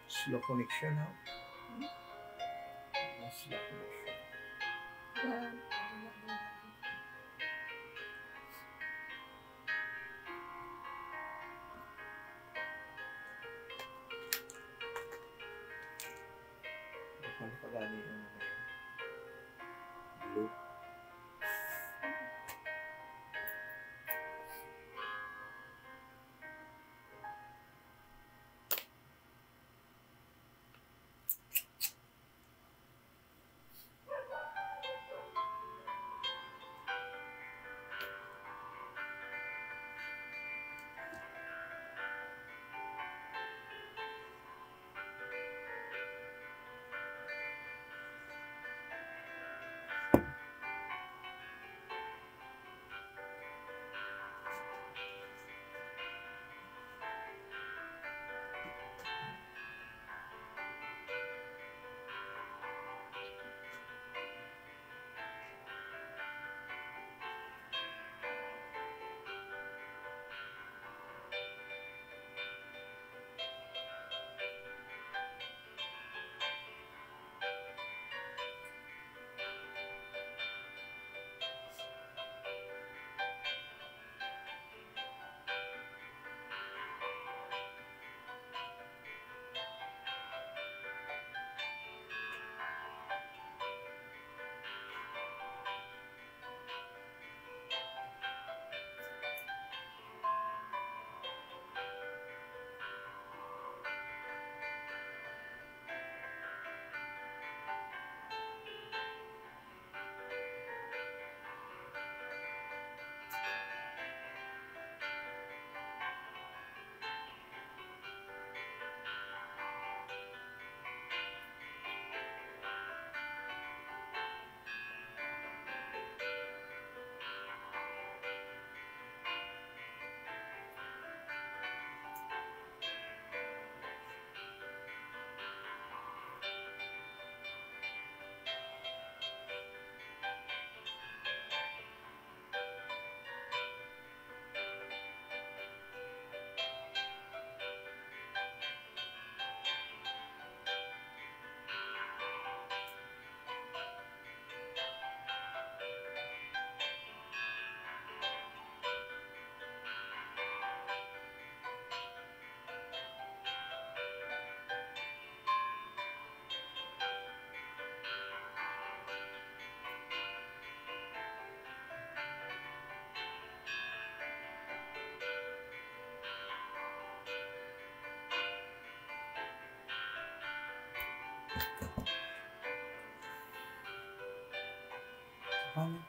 Slow connection, ha? Slow connection. Ano pa gani yung blue? Paano?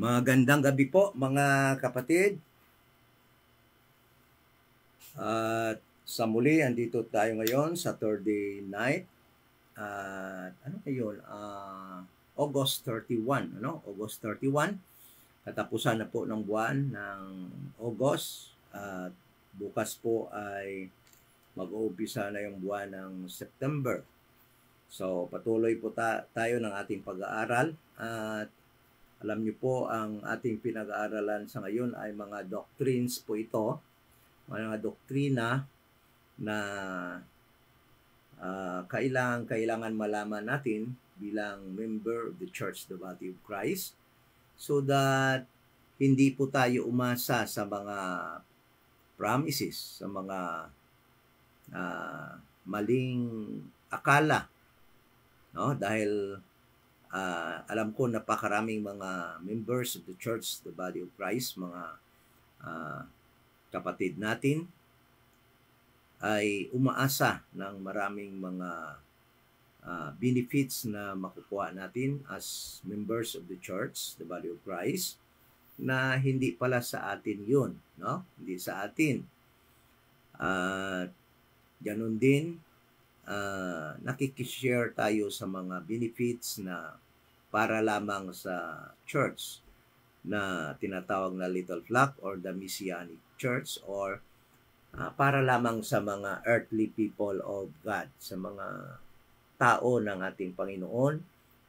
Magandang gabi po mga kapatid. At sa muli, andito tayo ngayon sa Thursday night. At ano ngayon? August 31, August 31. Katapusan na po ng buwan ng August. At bukas po ay mag-uumpisa na yung buwan ng September. So patuloy po tayo ng ating pag-aaral. At alam niyo po, ang ating pinag-aaralan sa ngayon ay mga doctrines po ito. Mga doktrina na kailangan malaman natin bilang member of the Church, the Body of Christ, so that hindi po tayo umasa sa mga promises, sa mga maling akala. No? Dahil alam ko napakaraming mga members of the Church, the Body of Christ, mga kapatid natin ay umaasa ng maraming mga benefits na makukuha natin as members of the Church, the Body of Christ, na hindi pala sa atin yun, no? Hindi sa atin. Ganun din, nakikishare tayo sa mga benefits na para lamang sa church na tinatawag na Little Flock or the Messianic Church, or para lamang sa mga earthly people of God, sa mga tao ng ating Panginoon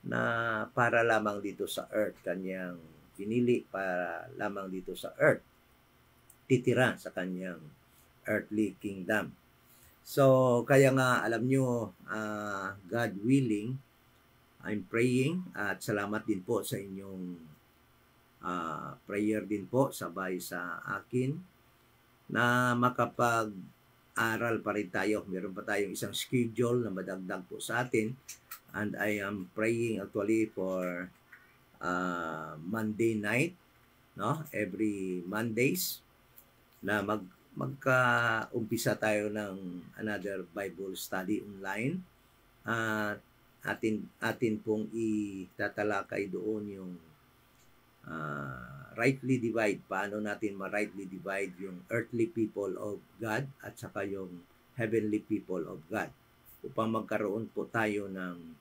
na para lamang dito sa earth, kanyang pinili para lamang dito sa earth, titira sa kanyang earthly kingdom. So kaya nga alam nyo, God willing, I'm praying at salamat din po sa inyong prayer din po sabay sa akin na makapag-aral pa rin tayo. Meron pa tayong isang schedule na madagdag po sa atin, and I am praying actually for Monday night, no? Every Mondays na magka-umpisa tayo ng another Bible study online. Atin pong itatalakay doon yung rightly divide, paano natin ma-rightly divide yung earthly people of God at saka yung heavenly people of God, upang magkaroon po tayo ng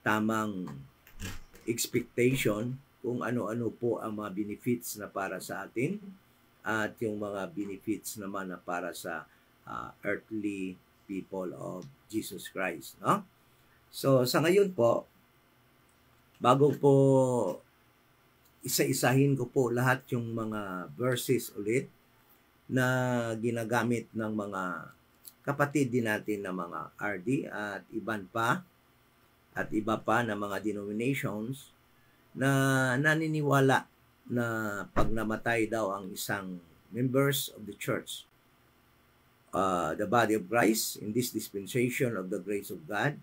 tamang expectation kung ano-ano po ang mga benefits na para sa atin at yung mga benefits naman na para sa earthly people of Jesus Christ, no? So sa ngayon po, bago po isa-isahin ko po lahat yung mga verses ulit na ginagamit ng mga kapatid din natin na mga RD at iba pa na mga denominations na naniniwala na pag namatay daw ang isang members of the church, the body of Christ in this dispensation of the grace of God,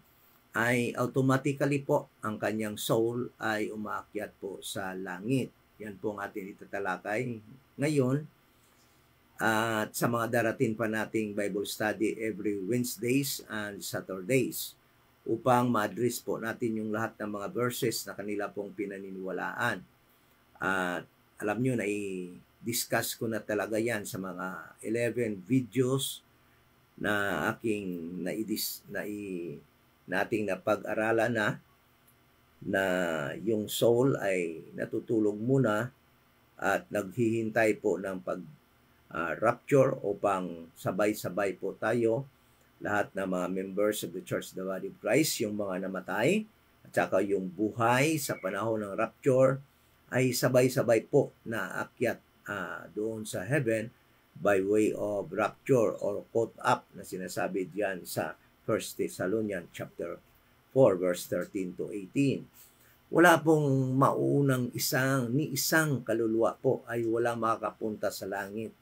ay automatically po ang kanyang soul ay umaakyat po sa langit. Yan po ang ating itatalakay ngayon at sa mga darating pa nating Bible study every Wednesdays and Saturdays, upang ma-address po natin yung lahat ng mga verses na kanila pong pinaniniwalaan. At alam nyo na i-discuss ko na talaga yan sa mga 11 videos na aking nating napag-aralan na yung soul ay natutulog muna at naghihintay po ng rapture upang sabay-sabay po tayo, lahat ng mga members of the Church, the Body of Christ, yung mga namatay at saka yung buhay sa panahon ng rapture ay sabay-sabay po na akyat doon sa heaven by way of rapture or caught up na sinasabi diyan sa 1 Thessalonians chapter 4 verse 13 to 18. Wala pong maunang isang kaluluwa po ay walang makakapunta sa langit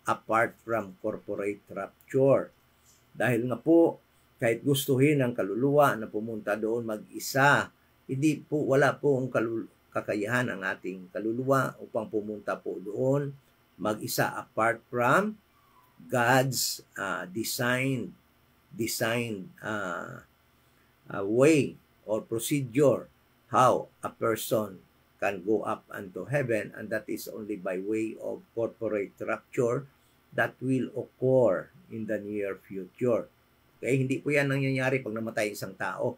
apart from corporate rapture. Dahil nga po, kahit gustuhin ng kaluluwa na pumunta doon mag-isa, wala po ang kakayahan ang ating kaluluwa upang pumunta po doon mag-isa apart from God's designed way or procedure how a person can go up unto heaven, and that is only by way of corporate rapture that will occur in the near future. Okay, hindi po yan nangyayari pag namatay isang tao.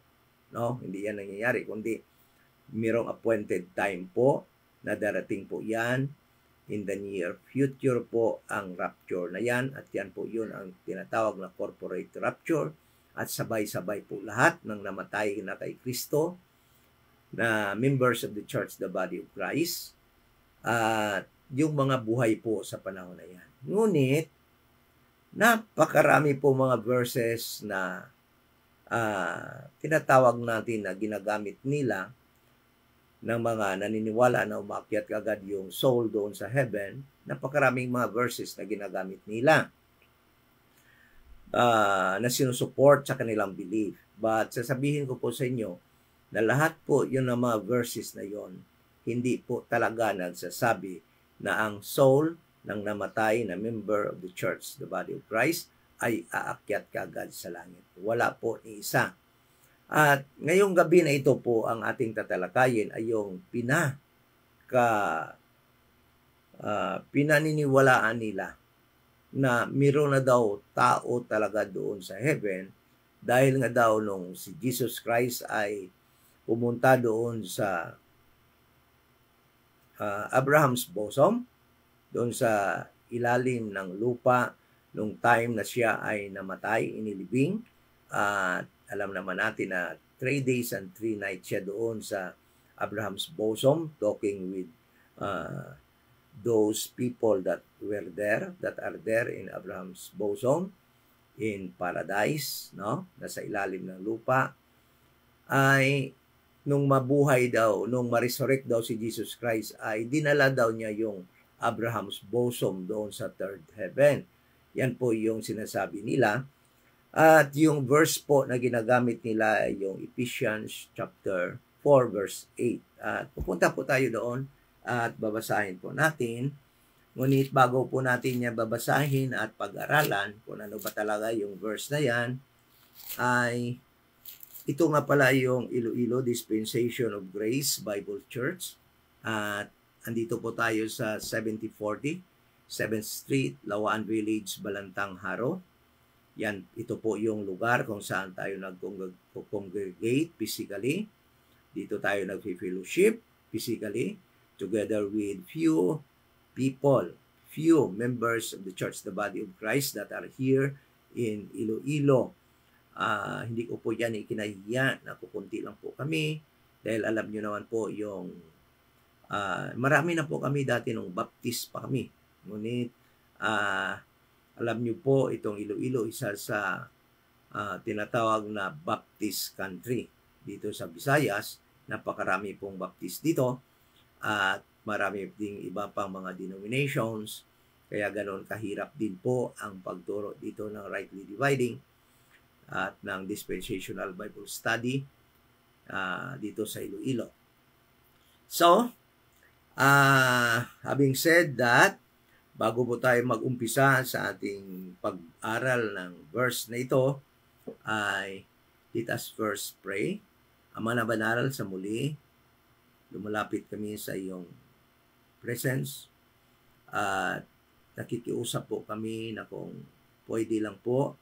No, hindi yan nangyayari, kundi mayroong appointed time po na darating po yan in the near future po ang rapture na yan, at yan po yun ang tinatawag na corporate rapture, at sabay-sabay po lahat ng namatay na kay Kristo na members of the church, the body of Christ, at yung mga buhay po sa panahon na yan. Ngunit napakarami po mga verses na tinatawag natin na ginagamit nila ng mga naniniwala na umakyat agad yung soul doon sa heaven. Napakaraming mga verses na ginagamit nila na sinusupport sa kanilang belief. But sasabihin ko po sa inyo na lahat po yun na mga verses na yon hindi po talaga nagsasabi na ang soul ng namatay na member of the church, the body of Christ, ay aakyat kaagad sa langit. Wala po ni isa. At ngayong gabi na ito po ang ating tatalakayin ay yung pinaniniwalaan nila na mayroon na daw tao talaga doon sa heaven, dahil nga daw nung si Jesus Christ ay pumunta doon sa Abraham's bosom, doon sa ilalim ng lupa nung time na siya ay namatay, inilibing, at alam naman natin na 3 days and 3 nights siya doon sa Abraham's bosom, talking with those people that are there in Abraham's bosom in paradise, no? Nasa ilalim ng lupa. Ay nung mabuhay daw, nung ma-resurrect daw si Jesus Christ, ay dinala daw niya yung Abraham's bosom doon sa third heaven. Yan po yung sinasabi nila. At yung verse po na ginagamit nila ay yung Ephesians chapter 4 verse 8. At pupunta po tayo doon at babasahin po natin. Ngunit bago po natin niya babasahin at pag-aralan kung ano ba talaga yung verse na yan, ay ito nga pala yung Iloilo Dispensation of Grace Bible Church. At andito po tayo sa 7040 7th Street, Lawaan Village, Balantang, Haro. Yan, ito po yung lugar kung saan tayo nag-congregate physically. Dito tayo nag-fellowship physically together with few people, few members of the church, the body of Christ that are here in Iloilo. Hindi ko po yan ikinahiya na kukunti lang po kami dahil alam nyo naman po yung marami na po kami dati nung baptist pa kami. Ngunit alam nyo po, itong Iloilo, isa sa tinatawag na Baptist country. Dito sa Visayas, napakarami pong Baptist dito at marami ding iba pang mga denominations. Kaya ganoon kahirap din po ang pagturo dito ng rightly dividing at ng dispensational Bible study dito sa Iloilo. So, having said that, bago po tayo mag-umpisa sa ating pag-aral ng verse na ito, ay let us first pray. Ama na banal, sa muli, lumalapit kami sa iyong presence at nakikiusap po kami na kung pwede lang po,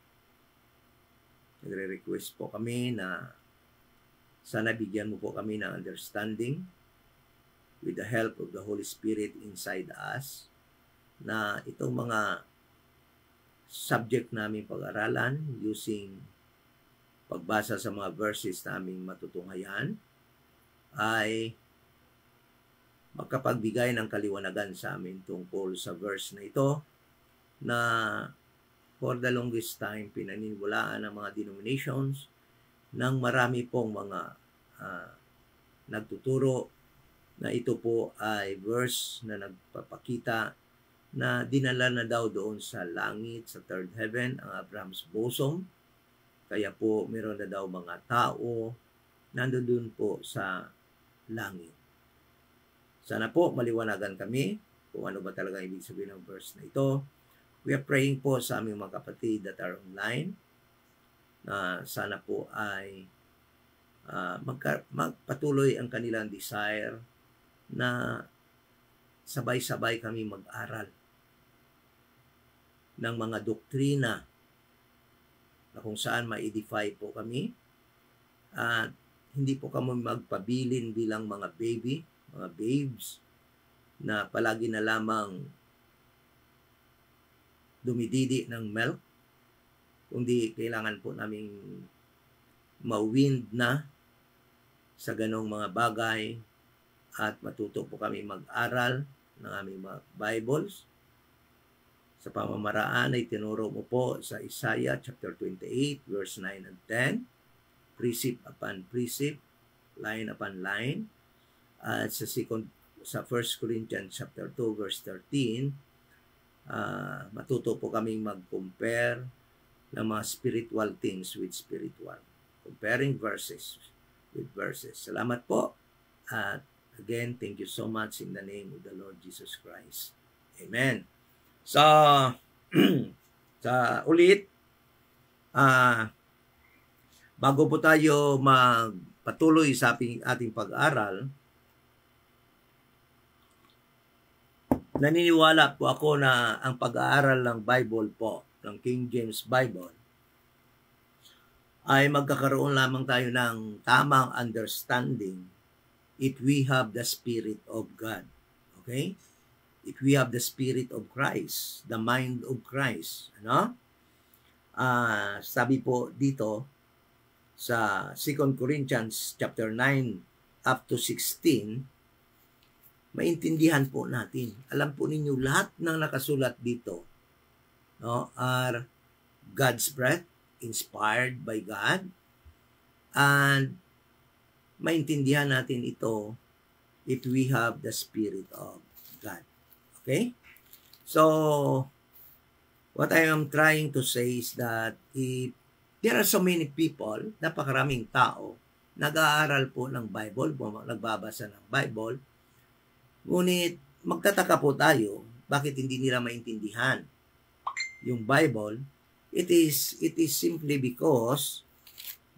nagre-request po kami na sana bigyan mo po kami ng understanding with the help of the Holy Spirit inside us, na itong mga subject namin pag-aralan using pagbasa sa mga verses na aming matutunghayan ay magkapagbigay ng kaliwanagan sa amin tungkol sa verse na ito na for the longest time pinaniniwalaan ng mga denominations ng marami pong mga nagtuturo na ito po ay verse na nagpapakita na dinala na daw doon sa langit, sa third heaven, ang Abraham's bosom. Kaya po, meron na daw mga tao nandoon po sa langit. Sana po maliwanagan kami kung ano ba talaga ibig sabihin ng verse na ito. We are praying po sa aming mga kapatid that are online na sana po ay magpatuloy ang kanilang desire na sabay-sabay kami mag-aral ng mga doktrina na kung saan ma-edify po kami at hindi po kami magpabilin bilang mga baby, mga babes na palagi na lamang dumididi ng milk, kundi kailangan po naming ma-wind na sa ganong mga bagay at matuto po kami mag-aral ng aming mga Bibles. Sa pamamaraan ay tinuro mo po sa Isaiah chapter 28 verse 9 and 10, precept upon precept, line upon line. At sa 1 Corinthians chapter 2 verse 13, matuto po kaming mag-compare ng mga spiritual things with spiritual. Comparing verses with verses. Salamat po. At again, thank you so much in the name of the Lord Jesus Christ. Amen. So, sa ulit, bago po tayo magpatuloy sa ating pag-aral, naniniwala po ako na ang pag-aaral ng Bible po, ng King James Bible, ay magkakaroon lamang tayo ng tamang understanding if we have the Spirit of God. Okay? If we have the Spirit of Christ, the mind of Christ. Ano? Sabi po dito sa 2 Corinthians chapter 9 up to 16, maintindihan po natin. Alam po ninyo, lahat ng nakasulat dito, no, are God's breath, inspired by God, and maintindihan natin ito if we have the Spirit of God. Okay? So, what I am trying to say is that if there are so many people, napakaraming tao, nag-aaral po ng Bible, nagbabasa ng Bible, ngunit magtataka po tayo, bakit hindi nila maintindihan yung Bible? It is simply because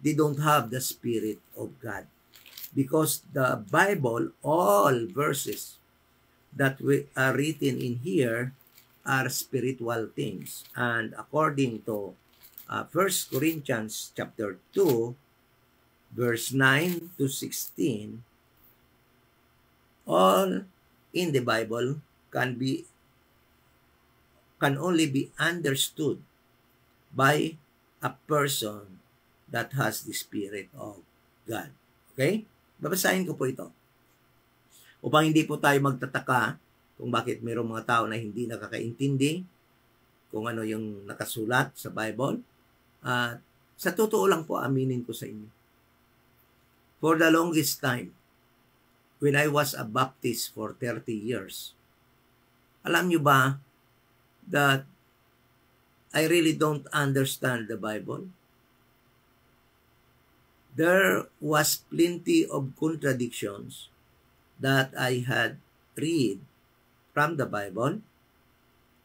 they don't have the Spirit of God. Because the Bible, all verses that are written in here are spiritual things. And according to 1 Corinthians chapter 2, verse 9 to 16, all in the Bible can only be understood by a person that has the Spirit of God. Okay? Babasahin ko po ito. Upang hindi po tayo magtataka kung bakit mayroong mga tao na hindi nakakaintindi kung ano yung nakasulat sa Bible. At sa totoo lang po, aminin ko sa inyo. For the longest time, when I was a Baptist for 30 years, alam nyo ba that I really don't understand the Bible? There was plenty of contradictions that I had read from the Bible,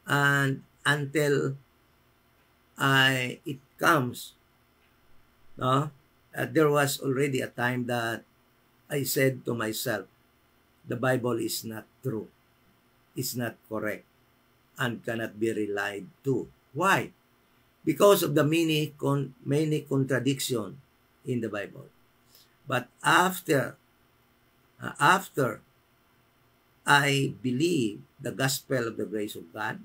and until it comes, there was already a time that I said to myself, the Bible is not true, it's not correct, and cannot be relied to. Why? Because of the many contradictions in the Bible. But after I believe the gospel of the grace of God,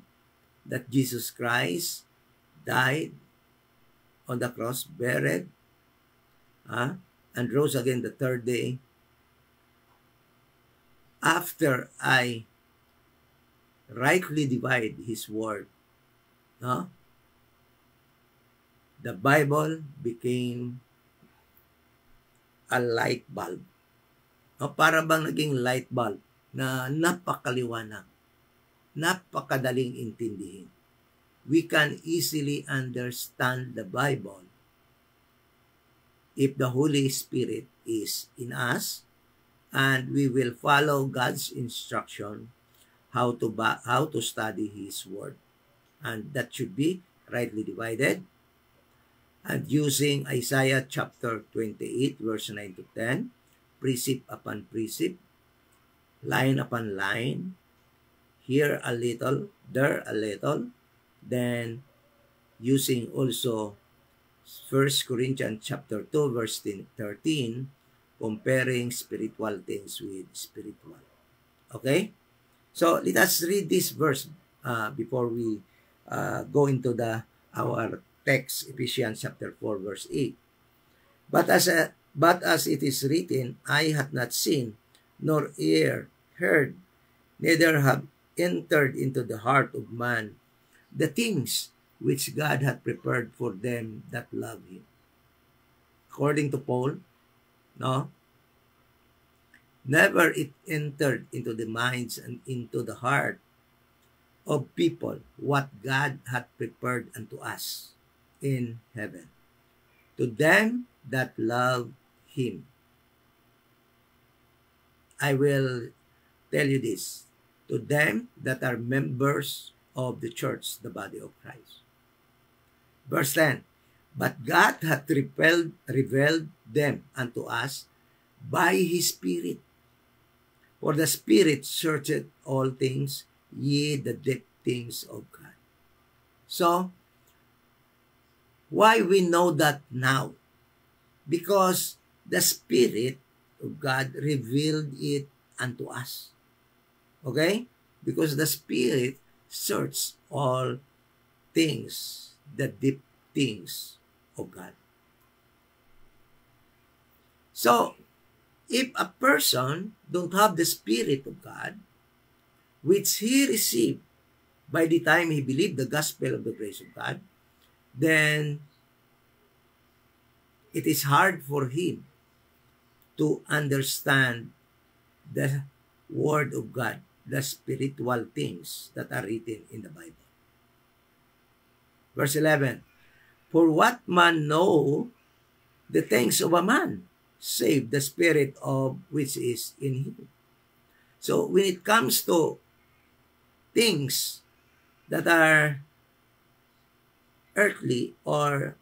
that Jesus Christ died on the cross, buried, and rose again the third day. After I rightly divide His word, the Bible became a light bulb. Para bang naging light bulb na napakaliwanag, napakadaling intindihin. We can easily understand the Bible if the Holy Spirit is in us, and we will follow God's instruction how to study His word, and that should be rightly divided. And using Isaiah chapter 28 verse 9 to 10, precept upon precept, line upon line, here a little, there a little, then using also 1 Corinthians chapter 2 verse 13, comparing spiritual things with spiritual. Okay? So let us read this verse before we go into our text, Ephesians chapter 4 verse 8. But as it is written, eye hath not seen, nor ear heard, neither have entered into the heart of man the things which God hath prepared for them that love him. According to Paul, no? Never it entered into the minds and into the heart of people what God hath prepared unto us in heaven, to them that love him. I will tell you this, to them that are members of the church, the body of Christ. Verse 10, but God hath revealed them unto us by his Spirit. For the Spirit searcheth all things, ye the deep things of God. So, why we know that now? Because the Spirit of God revealed it unto us. Okay? Because the Spirit searches all things, the deep things of God. So, if a person don't have the Spirit of God, which he received by the time he believed the gospel of the grace of God, then it is hard for him to understand the Word of God, the spiritual things that are written in the Bible. Verse 11, for what man know the things of a man, save the spirit of which is in him. So when it comes to things that are earthly or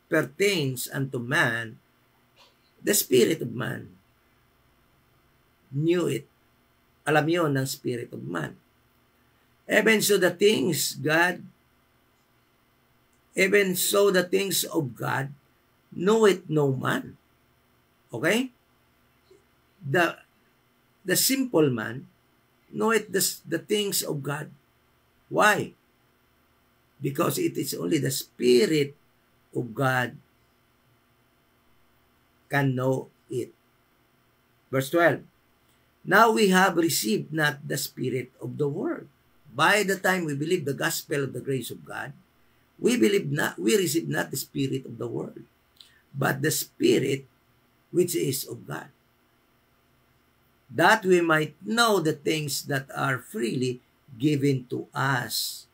pertains unto man, the spirit of man knew it. Alam yun ng spirit of man. Even so the things of God know it no man. Okay? The simple man know it the things of God. Why? Because it is only the Spirit of God can know it. Verse 12. Now we have received not the spirit of the world. By the time we believe the gospel of the grace of God, we receive not the spirit of the world, but the Spirit which is of God, that we might know the things that are freely given to us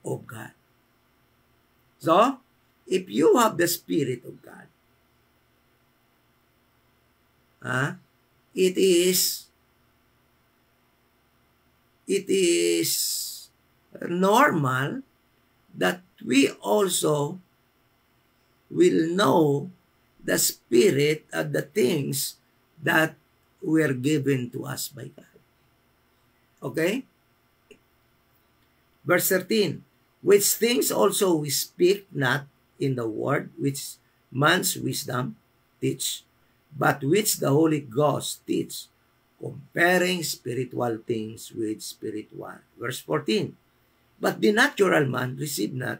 of God. So, if you have the Spirit of God, it is normal that we also will know the spirit of the things that were given to us by God. Okay? Verse 13, which things also we speak not in the word which man's wisdom teach, but which the Holy Ghost teach, comparing spiritual things with spiritual. Verse 14, but the natural man receive not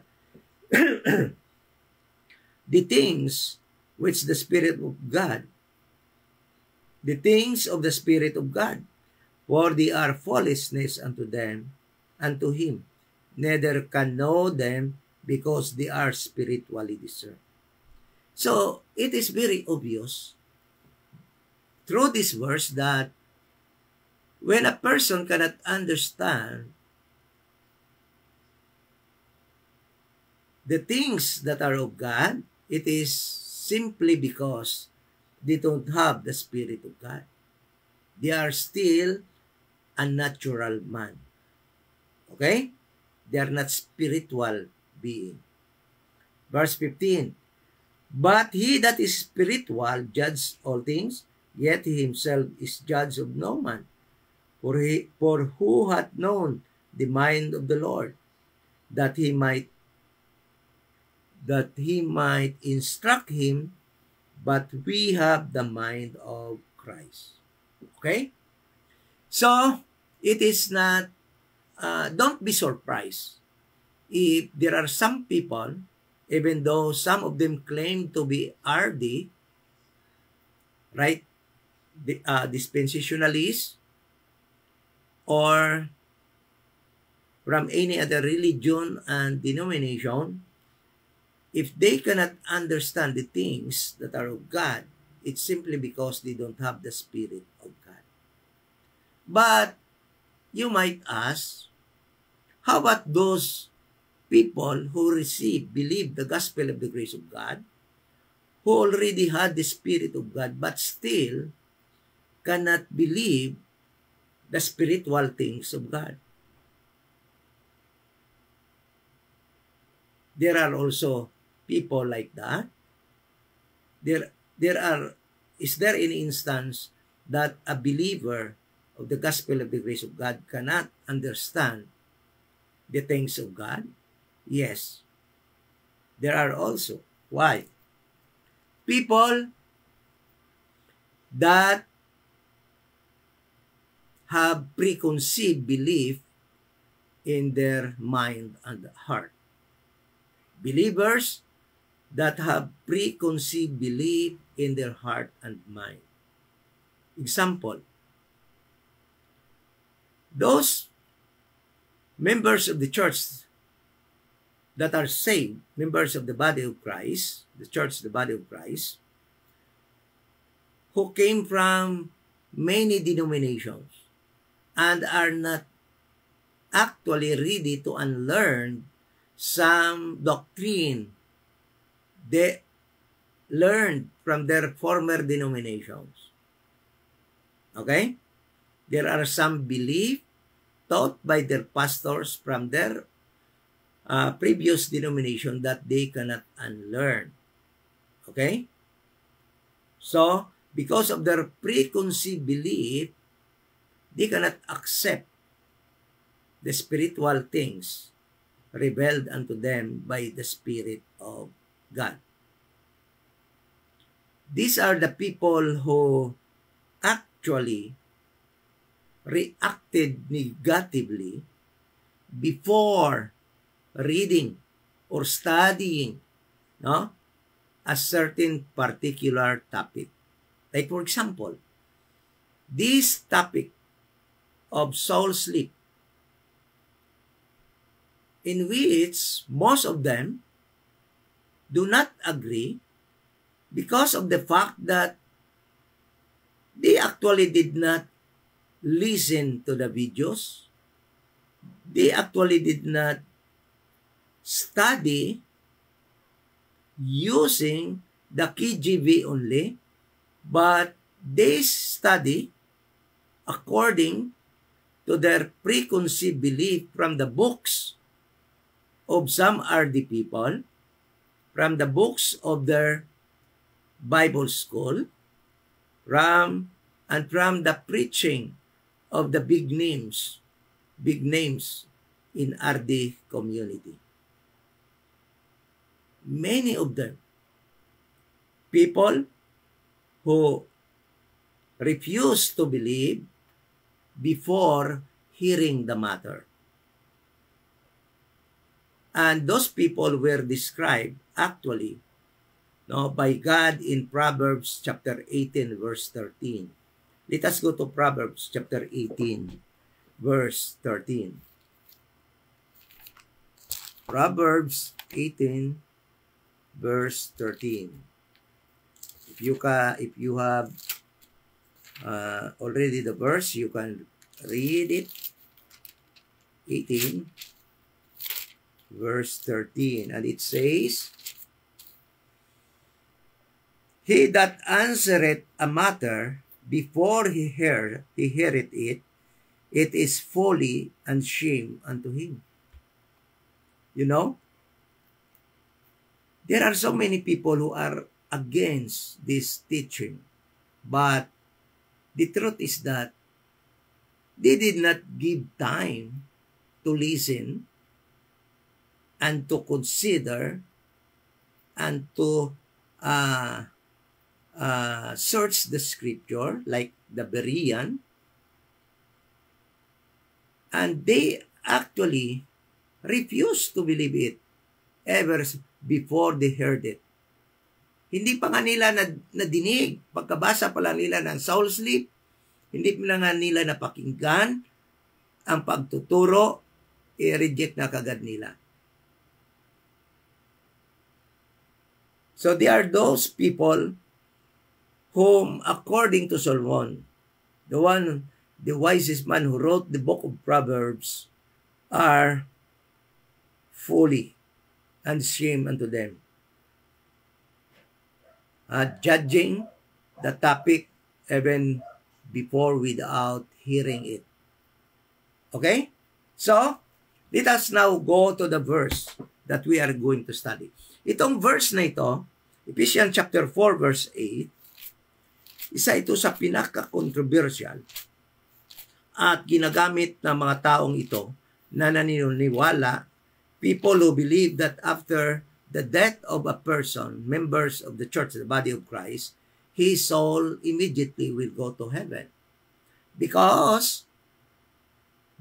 the things which the Spirit of God, the things of the Spirit of God, for they are foolishness unto him, neither can know them because they are spiritually discerned. So, it is very obvious through this verse that when a person cannot understand the things that are of God, it is simply because they don't have the Spirit of God. They are still a natural man. Okay? They are not spiritual being. Verse 15, but he that is spiritual judges all things, yet he himself is judge of no man. For who hath known the mind of the Lord, that he might instruct him, but we have the mind of Christ. Okay? So, it is not, don't be surprised if there are some people, even though some of them claim to be RD, right, dispensationalists, or from any other religion and denomination, if they cannot understand the things that are of God, it's simply because they don't have the Spirit of God. But you might ask, how about those people who believe the gospel of the grace of God, who already had the Spirit of God, but still cannot believe the spiritual things of God? There are also people like that. Is there any instance that a believer of the gospel of the grace of God cannot understand the things of God? Yes. There are also. Why? People that have preconceived belief in their mind and heart. Believers that have preconceived belief in their heart and mind. Example, those members of the church that are saved, members of the body of Christ, the church, the body of Christ, who came from many denominations and are not actually ready to unlearn some doctrine they learned from their former denominations. Okay? There are some belief taught by their pastors from their previous denomination that they cannot unlearn. Okay? So, because of their preconceived belief, they cannot accept the spiritual things revealed unto them by the Spirit of God. These are the people who actually reacted negatively before reading or studying a certain particular topic. Like for example, this topic of soul sleep, in which most of them do not agree because of the fact that they actually did not listen to the videos. They actually did not study using the KJV only, but they study according to their preconceived belief from the books of some RD people, from the books of their Bible school, from the preaching of the big names in RD community. Many of them, people who refuse to believe before hearing the matter. And those people were described actually by God in Proverbs chapter 18 verse 13. Let us go to Proverbs chapter 18 verse 13. Proverbs 18 verse 13. If you have already the verse, you can read it. 18 verse 13, and it says, "He that answereth a matter before he heareth it, it is folly and shame unto him." You know, there are so many people who are against this teaching, but the truth is that they did not give time to listen and to consider and to search the scripture like the Berean, and they actually refused to believe it ever before they heard it. Hindi pa nga nila nadinig, pagkabasa pa lang nila ng soul sleep, hindi pa nga nila napakinggan ang pagtuturo, i-reject na kagad nila. So they are those people whom, according to Solomon, the wisest man who wrote the book of Proverbs, are folly and shame unto them. Judging the topic even before without hearing it. Okay? So, let us now go to the verse that we are going to study. Itong verse na ito, Ephesians chapter 4 verse 8, isa ito sa pinaka-controversial at ginagamit ng mga taong ito na naniniwala, people who believe that after the death of a person, members of the church, the body of Christ, his soul immediately will go to heaven. Because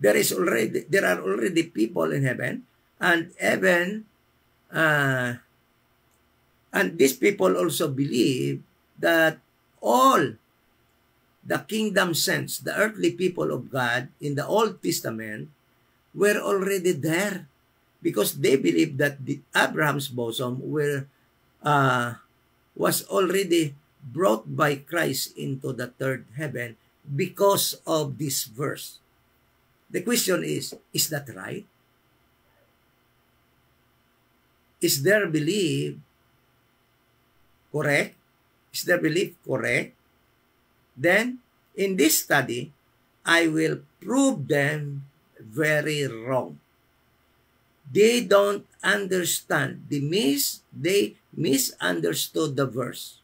there are already people in heaven, and even and these people also believe that all the kingdom saints, the earthly people of God in the Old Testament, were already there, because they believe that Abraham's bosom was already brought by Christ into the third heaven because of this verse. The question is that right? Is their belief correct? Is their belief correct? Then, in this study, I will prove them very wrong. They don't understand. They misunderstood the verse.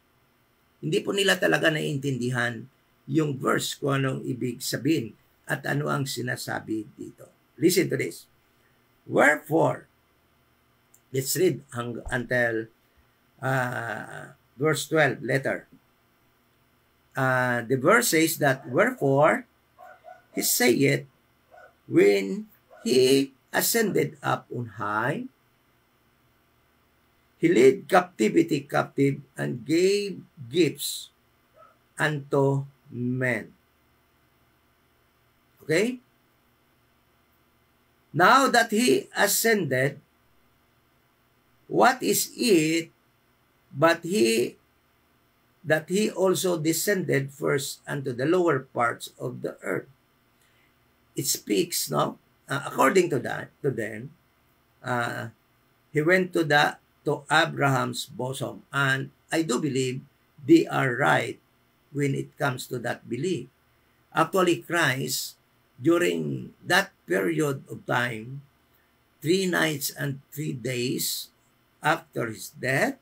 Hindi po nila talaga naiintindihan yung verse kung anong ibig sabihin at ano ang sinasabi dito. Listen to this. Wherefore, let's read until verse 12 later. The verse says that, wherefore, he saith, when he ascended up on high, he led captivity captive and gave gifts unto men. Okay? Now that he ascended, what is it but that he also descended first unto the lower parts of the earth? It speaks, no? According to them, he went to Abraham's bosom, and I do believe they are right when it comes to that belief. Actually, Christ, during that period of time, 3 nights and 3 days after his death,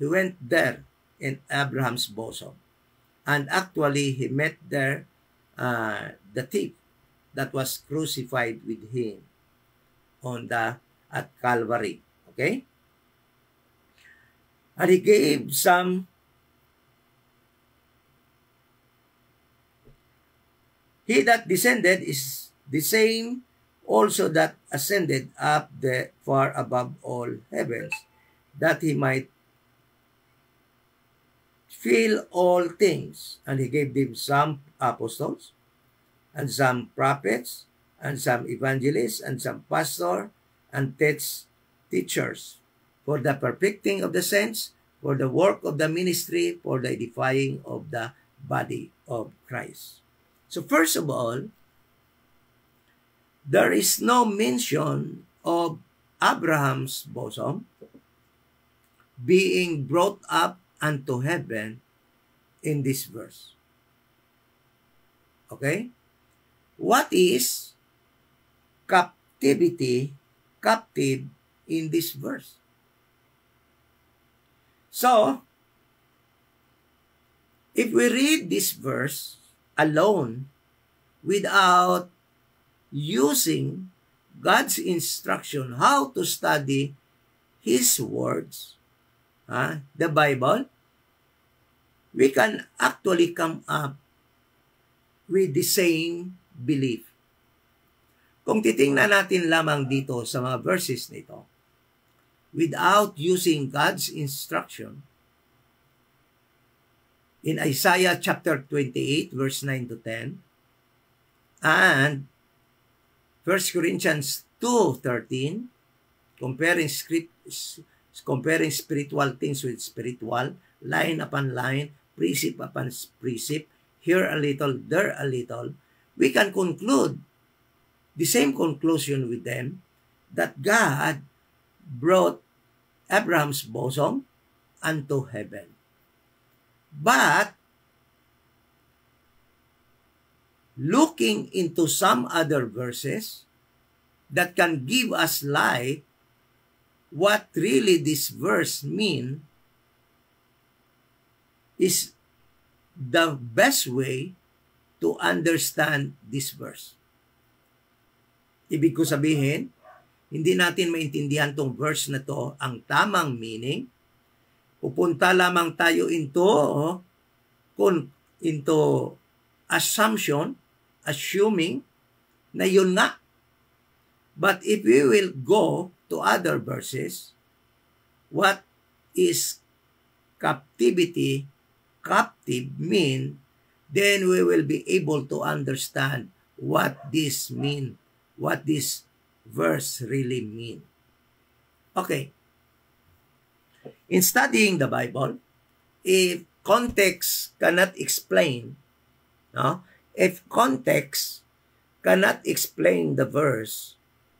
he went there in Abraham's bosom. And actually, he met there the thief that was crucified with him at Calvary. Okay? And he gave some he that descended is the same also that ascended up the far above all heavens, that he might fill all things. And he gave them some apostles, and some prophets, and some evangelists, and some pastors, and teachers, for the perfecting of the saints, for the work of the ministry, for the edifying of the body of Christ. So first of all, there is no mention of Abraham's bosom being brought up unto heaven in this verse. Okay? What is captive in this verse? So, if we read this verse alone without using God's instruction how to study His words, the Bible, we can actually come up with the same belief. Kung titingnan natin lamang dito sa mga verses nito, without using God's instruction, in Isaiah chapter 28, verse 9 to 10, and 1 Corinthians 2:13, comparing spiritual things with spiritual, line upon line, precept upon precept, here a little, there a little, we can conclude the same conclusion with them, that God brought Abraham's bosom unto heaven. But looking into some other verses that can give us light what really this verse mean is the best way to understand this verse. Ibig ko sabihin, hindi natin maintindihan tong verse na to, ang tamang meaning. Pupunta lamang tayo into assumption, assuming na yun nga. But if we will go to other verses, what is captive mean, then we will be able to understand what this mean, what this verse really mean. Okay. In studying the Bible, if context cannot explain, if context cannot explain the verse,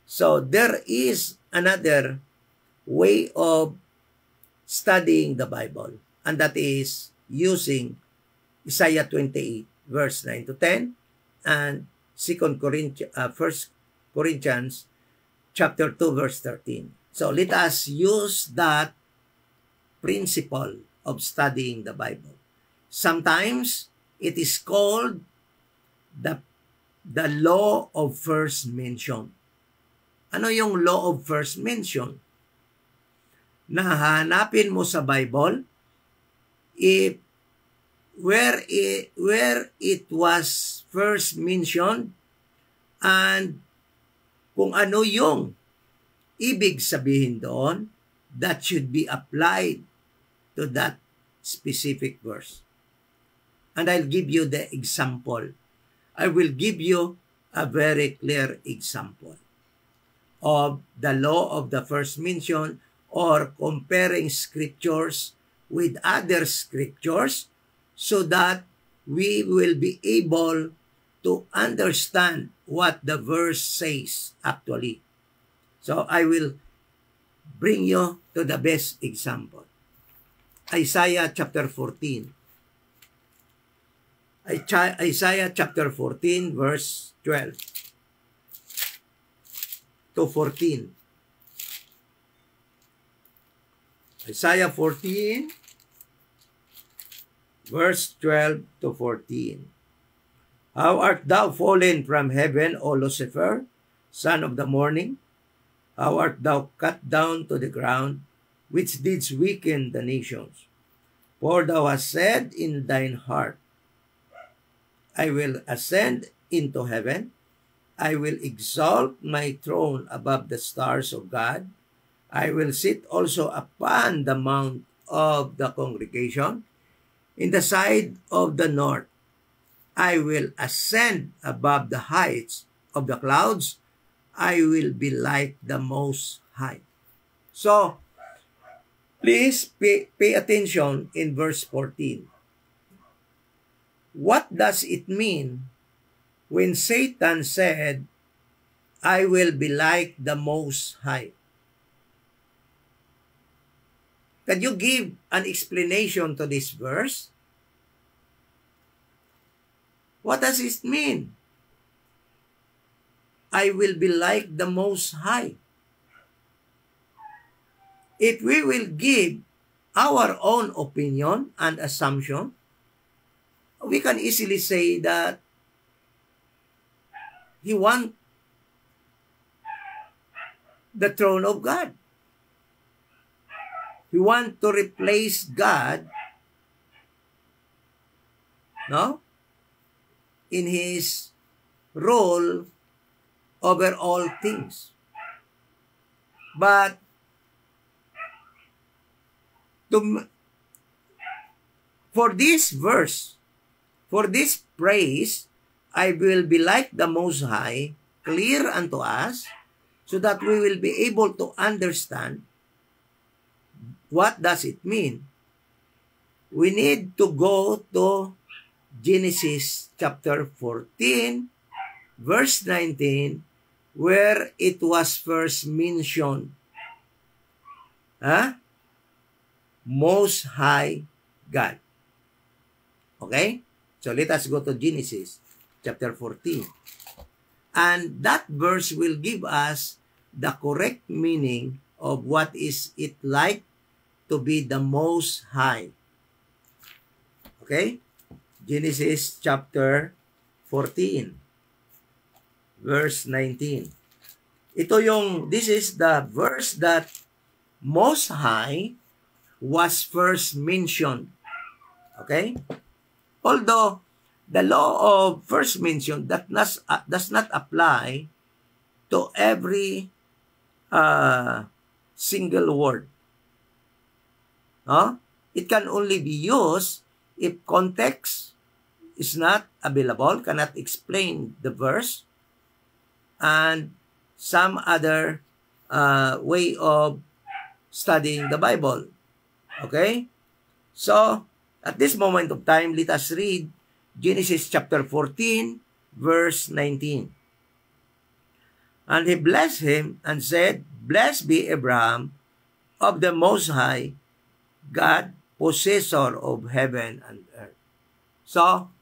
so there is another way of studying the Bible, and that is using Isaiah 28, verse 9 to 10, and 1 Corinthians chapter 2, verse 13. So let us use that principle of studying the Bible. Sometimes it is called the law of first mention. Ano yung law of first mention? Nahanapin mo sa Bible where it was first mentioned, and kung ano yung ibig sabihin doon, that should be applied to that specific verse. And I'll give you the example. I will give you a very clear example of the law of the first mention, or comparing scriptures with other scriptures, so that we will be able to understand what the verse says actually. So I will bring you to the best example. Isaiah chapter 14. Isaiah chapter 14, verse 12 to 14. Isaiah 14, verse 12 to 14. How art thou fallen from heaven, O Lucifer, son of the morning? How art thou cut down to the ground, which didst weaken the nations? For thou hast said in thine heart, I will ascend into heaven, I will exalt my throne above the stars of God, I will sit also upon the mount of the congregation, in the side of the north. I will ascend above the heights of the clouds, I will be like the Most High. So, please pay attention in verse 14. What does it mean when Satan said, I will be like the Most High? Can you give an explanation to this verse? What does it mean? I will be like the Most High. If we will give our own opinion and assumption, we can easily say that he wants the throne of God. He wants to replace God, no, in his role over all things. But for this verse, for this praise, I will be like the Most High, clear unto us, so that we will be able to understand what does it mean. We need to go to Genesis chapter 14, verse 19, where it was first mentioned. Most High God. Okay? So let us go to Genesis chapter 14. And that verse will give us the correct meaning of what is it like to be the Most High. Okay? Genesis chapter 14, verse 19. This is the verse that Most High was first mentioned. Okay? Although the law of first mention does not apply to every single word. It can only be used if context is not available, cannot explain the verse, and some other way of studying the Bible. Okay? So, at this moment of time, let us read Genesis chapter 14, verse 19. And he blessed him and said, Blessed be Abraham of the Most High God, possessor of heaven and earth. So,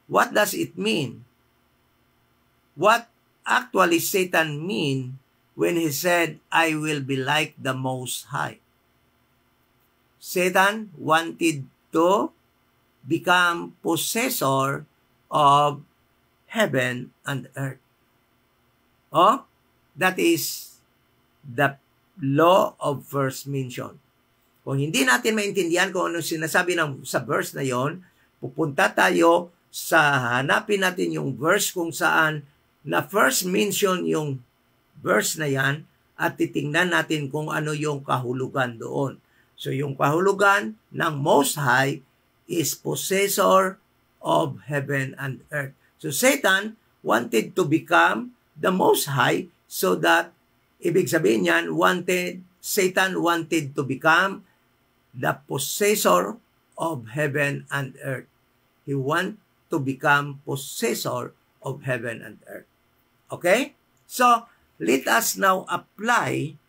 what does it mean? What actually Satan mean when he said, I will be like the Most High? Satan wanted to become possessor of heaven and earth. That is the law of first mention. Kung hindi natin maintindihan kung ano sinasabi sa verse na yon, pupunta tayo sa hanapin natin yung verse kung saan na first mention yung verse na yan at titingnan natin kung ano yung kahulugan doon. So yung kahulugan ng Most High is possessor of heaven and earth. So Satan wanted to become the Most High so that, ibig sabihin yan, Satan wanted to become the possessor of heaven and earth. He want to become possessor of heaven and earth. Okay? So, let us now apply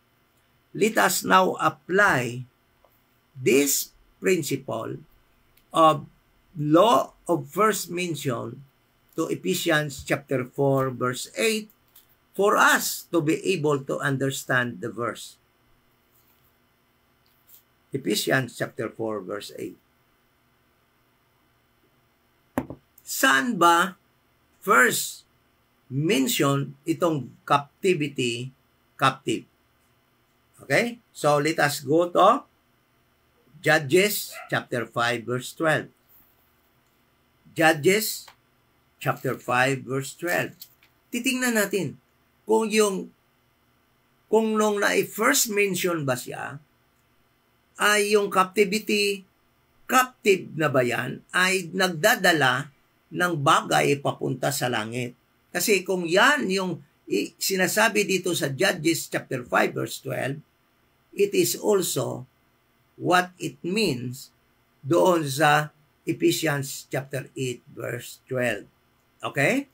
this principle of law of first mention to Ephesians chapter 4 verse 8 for us to be able to understand the verse. Ephesians chapter 4 verse 8. Saan ba first mention itong captive? Okay? So let us go to Judges chapter 5 verse 12. Judges chapter 5 verse 12. Titingnan natin kung nung na-first mention ba siya, ay yung captive na ba yan, ay nagdadala ng bagay papunta sa langit. Kasi kung yan yung sinasabi dito sa Judges chapter 5 verse 12, it is also what it means doon sa Ephesians chapter 8 verse 12. Okay?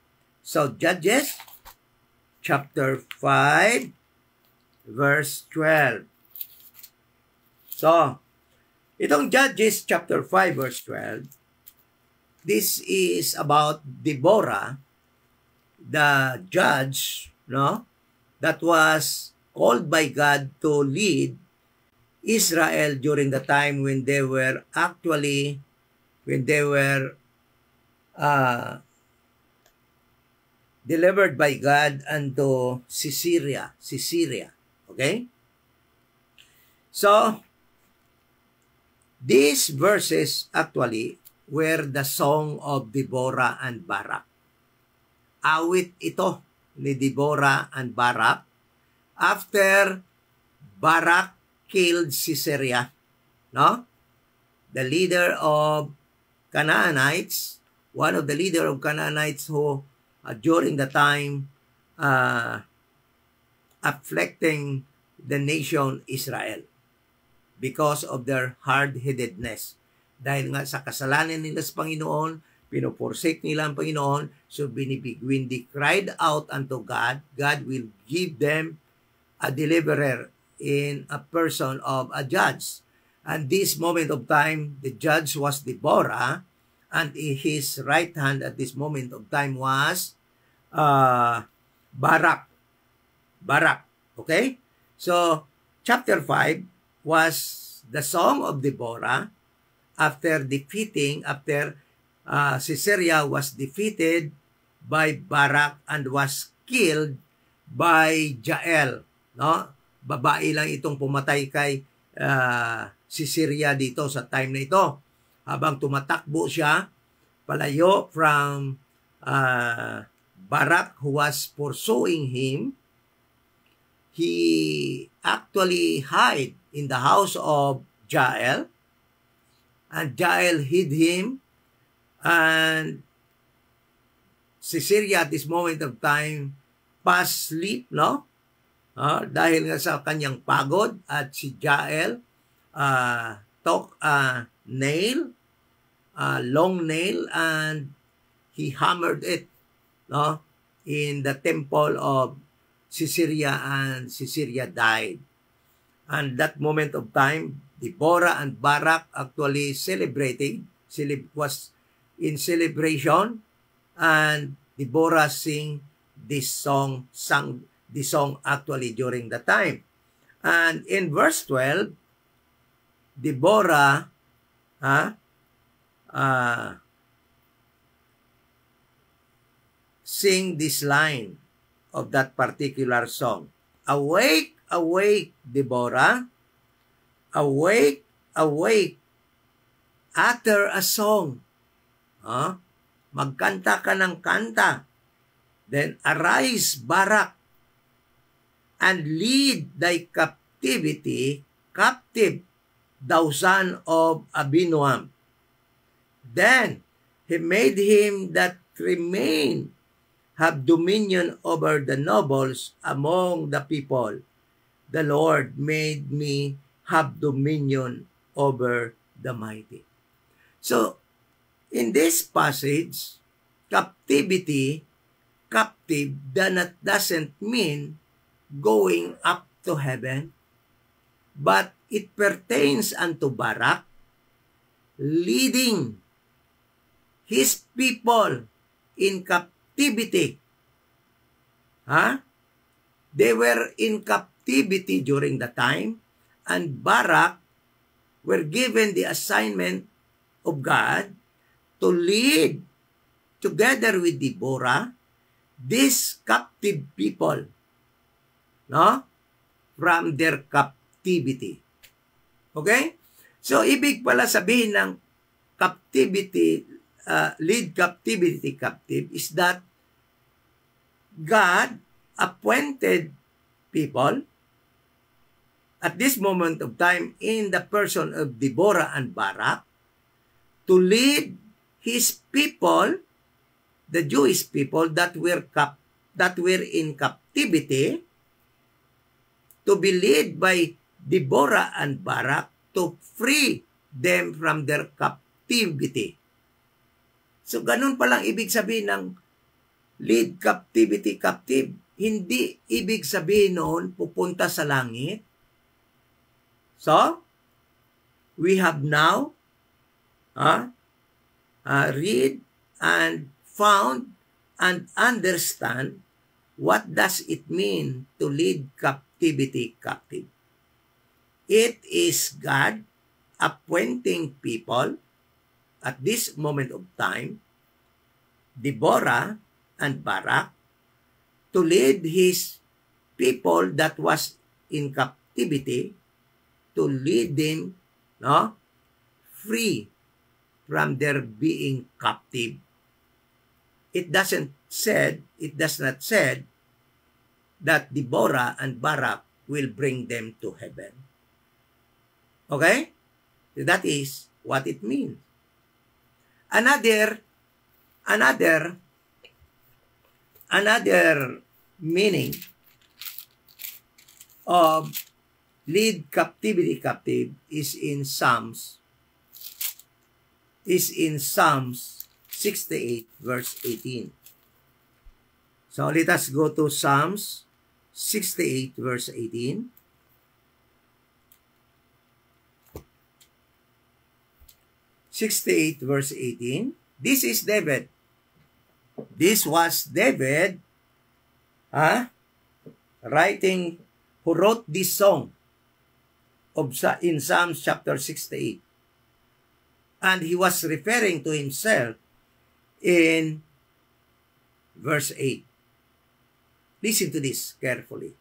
So Judges chapter 5 verse 12. So, itong Judges chapter 5 verse 12, this is about Deborah, the judge, that was called by God to lead Israel during the time when they were uh, delivered by God unto Sisera. Okay? So, these verses actually were the song of Deborah and Barak. Awit ito ni Deborah and Barak after Barak killed Sisera, no? The leader of Canaanites, one of the leader of Canaanites who during the time afflicting the nation Israel because of their hard-headedness. Dahil nga sa kasalanan nila sa Panginoon, pinoforsake nila ang Panginoon, so when they cried out unto God, God will give them a deliverer in a person of a judge. And this moment of time, the judge was Deborah, and his right hand at this moment of time was Barak. Okay? So, chapter 5 was the song of Deborah after Sisera was defeated by Barak and was killed by Jael. No? Babae lang itong pumatay kay Sisera dito sa time na ito. Habang tumatakbo siya palayo from Barak who was pursuing him, he actually hid in the house of Jael, and Jael hid him, and Sisera at this moment of time past sleep, no? Dahil nga sa kanyang pagod, at si Jael took a nail, a long nail, and he hammered it, no, in the temple of Sisera, and Sisera died. And that moment of time, Deborah and Barak actually was in celebration, and Deborah sang this song actually during the time. And in verse 12, Deborah sing this line of that particular song. Awake, awake, Deborah. Awake, awake. Utter a song. Magkanta ka ng kanta. Then arise, Barak, and lead thy captive, thou son of Abinoam. Then he made him that remain have dominion over the nobles among the people. The Lord made me have dominion over the mighty. So, in this passage, captive doesn't mean going up to heaven, but it pertains unto Barak, leading his people in captivity. They were in captivity during the time, and Barak were given the assignment of God to lead together with Deborah these captive people, no, from their captivity. Okay? So, ibig pala sabihin ng captivity, lead captivity captive is that God appointed people at this moment of time in the person of Deborah and Barak to lead his people, the Jewish people that were in captivity, to be led by Deborah and Barak to free them from their captivity. So, ganun palang ibig sabihin ng lead captivity captive. Hindi ibig sabihin noon pupunta sa langit. So, we have now read and found and understand what does it mean to lead captivity captive. It is God appointing people at this moment of time Deborah and Barak to lead his people that was in captivity, to lead them, no, free from their being captive. It does not said that Deborah and Barak will bring them to heaven. Okay? That is what it means. Another meaning of lead captivity captive is in Psalms 68 verse 18. So let us go to Psalms 68 verse 18. Verse 18. This is David. This was David writing, who wrote this song in Psalms chapter 68. And he was referring to himself in verse 8. Listen to this carefully.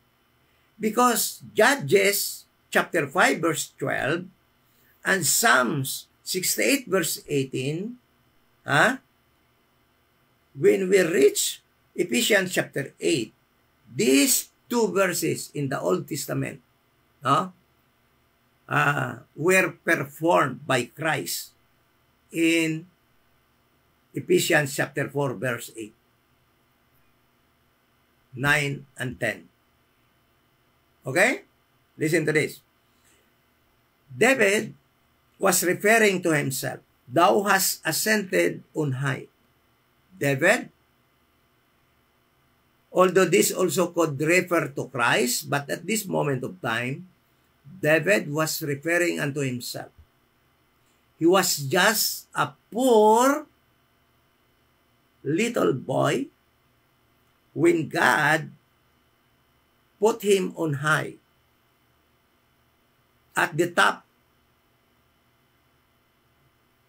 Because Judges chapter 5 verse 12 and Psalms 68 verse 18, when we reach Ephesians chapter 8, these two verses in the Old Testament were performed by Christ in Ephesians chapter 4 verse 8, 9 and 10. Okay? Listen to this. David was referring to himself. Thou hast ascended on high. David, although this also could refer to Christ, but at this moment of time, David was referring unto himself. He was just a poor little boy when God put him on high, at the top.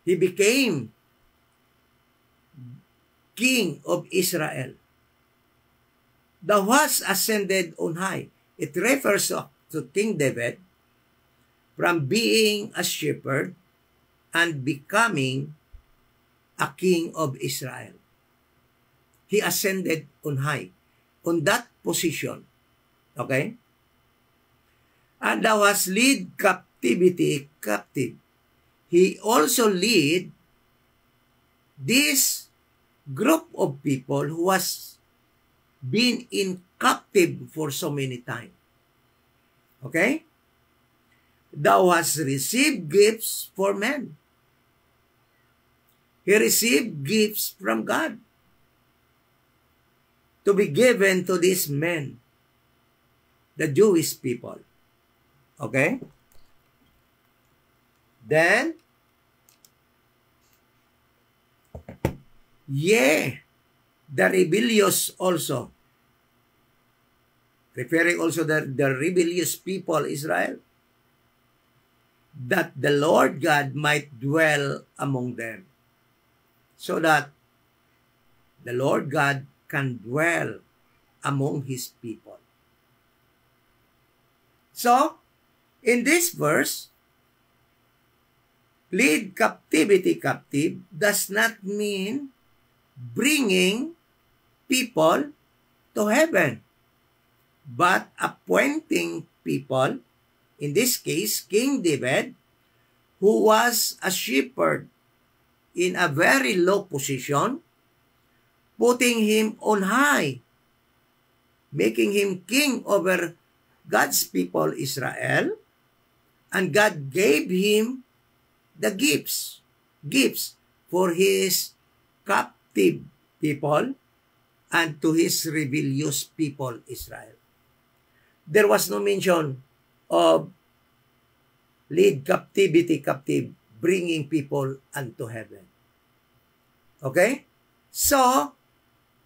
He became king of Israel. Thou hast ascended on high. It refers to King David from being a shepherd and becoming a king of Israel. He ascended on high, on that position. Okay? And thou hast lead captivity captive. He also lead this group of people who has been in captive for so many times. Okay? Thou hast received gifts for men. He received gifts from God to be given to these men, the Jewish people. Okay? Then, the rebellious also, referring also the rebellious people, Israel, that the Lord God might dwell among them, so that the Lord God can dwell among his people. So, in this verse, lead captivity captive does not mean bringing people to heaven, but appointing people, in this case, King David, who was a shepherd in a very low position, putting him on high, making him king over God's people, Israel, and God gave him the gifts for his captive people and to his rebellious people, Israel. There was no mention of lead captivity captive, bringing people unto heaven. Okay? So,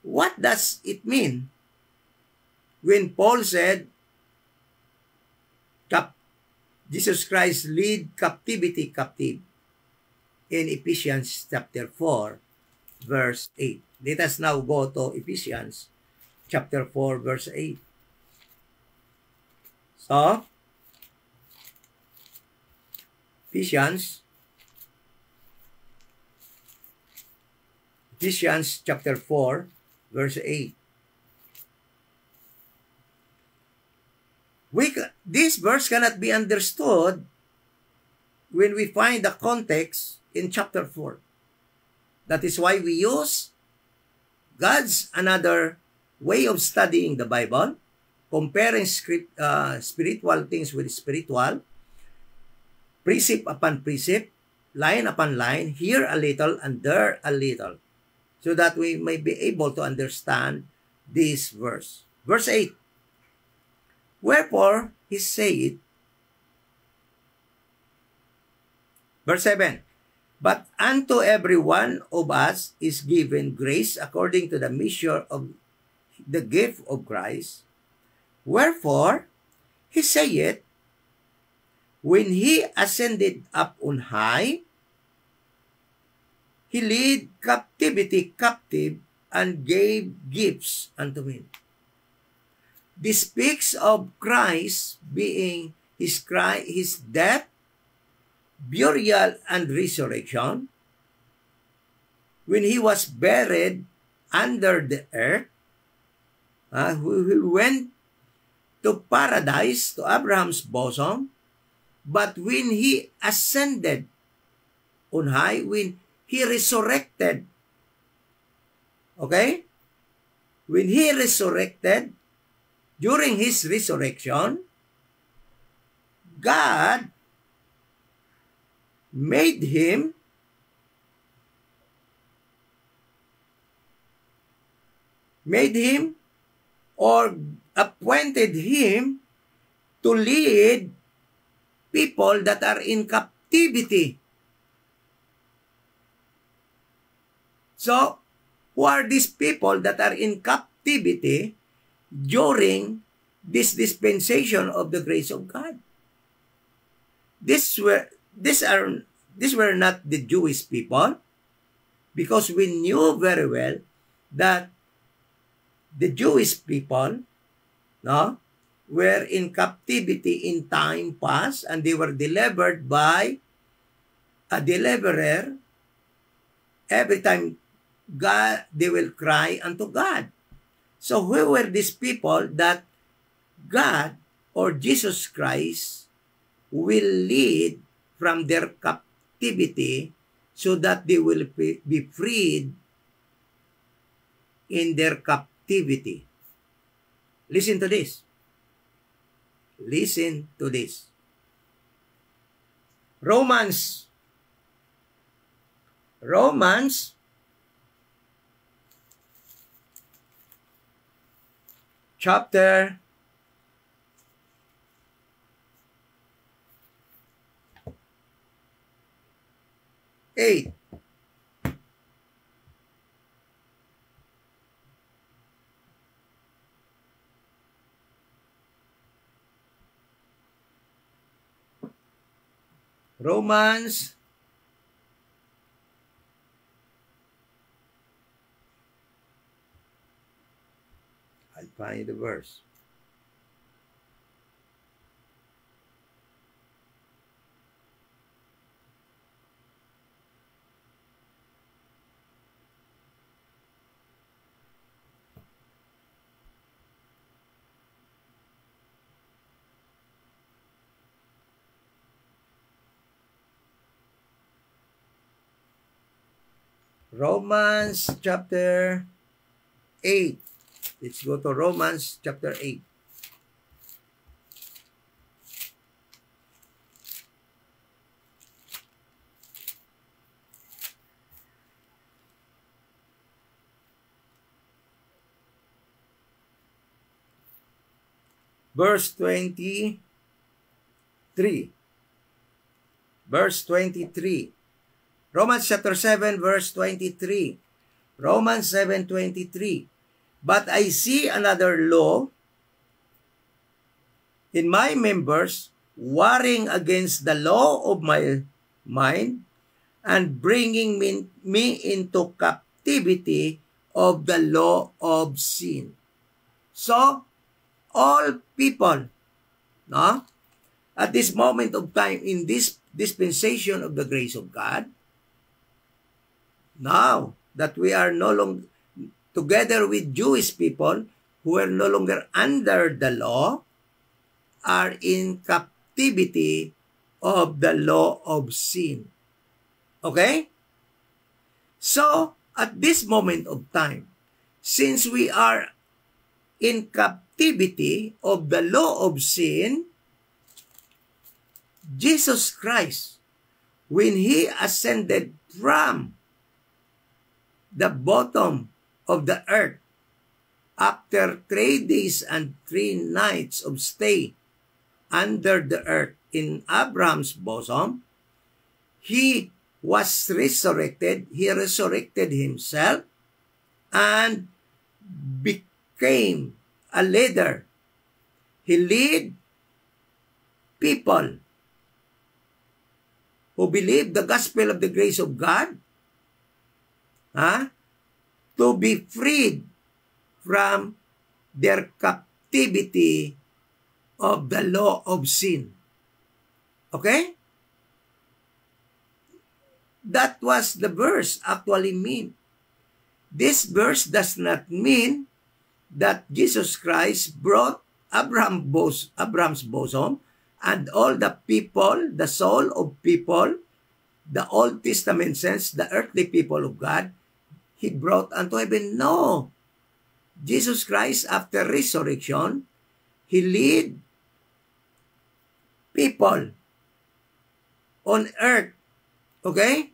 what does it mean when Paul said, Jesus Christ lead captivity captive in Ephesians chapter 4, verse 8? Let us now go to Ephesians chapter 4, verse 8. So, Ephesians chapter 4, verse 8. This verse cannot be understood when we find the context in chapter 4. That is why we use God's another way of studying the Bible, comparing spiritual things with spiritual, precept upon precept, line upon line, here a little and there a little, so that we may be able to understand this verse. Verse 8, wherefore he said, verse 7, but unto every one of us is given grace according to the measure of the gift of Christ. Wherefore, he saith, when he ascended up on high, he led captivity captive and gave gifts unto men. This speaks of Christ being his death, burial, and resurrection. When he was buried under the earth, he went to paradise, to Abraham's bosom. But when he ascended on high, when he resurrected, okay? When he resurrected, during his resurrection, God made him or appointed him to lead people that are in captivity. So, who are these people that are in captivity during this dispensation of the grace of God? These were not the Jewish people, because we knew very well that the Jewish people, were in captivity in time past, and they were delivered by a deliverer. Every time they will cry unto God. So who were these people that God or Jesus Christ will lead from their captivity so that they will be freed in their captivity? Listen to this. Listen to this. Romans chapter 8. Romans I'll find the verse. Romans chapter 8. Let's go to Romans chapter 8. Verse 23. Verse 23. Romans chapter 7, verse 23. Romans 7:23. But I see another law in my members, warring against the law of my mind and bringing me into captivity of the law of sin. So, all people, no, at this moment of time, in this dispensation of the grace of God, now that we are no longer, together with Jewish people who are no longer under the law, are in captivity of the law of sin. Okay? So, at this moment of time, since we are in captivity of the law of sin, Jesus Christ, when He ascended from the bottom of the earth after 3 days and 3 nights of stay under the earth in Abraham's bosom, He was resurrected. He resurrected Himself and became a leader. He led people who believe the gospel of the grace of God to be freed from their captivity of the law of sin. Okay? That was the verse actually mean. This verse does not mean that Jesus Christ brought Abraham's bosom and all the people, the soul of people, the Old Testament saints, the earthly people of God, He brought unto heaven. No. Jesus Christ, after resurrection, He led people on earth, okay,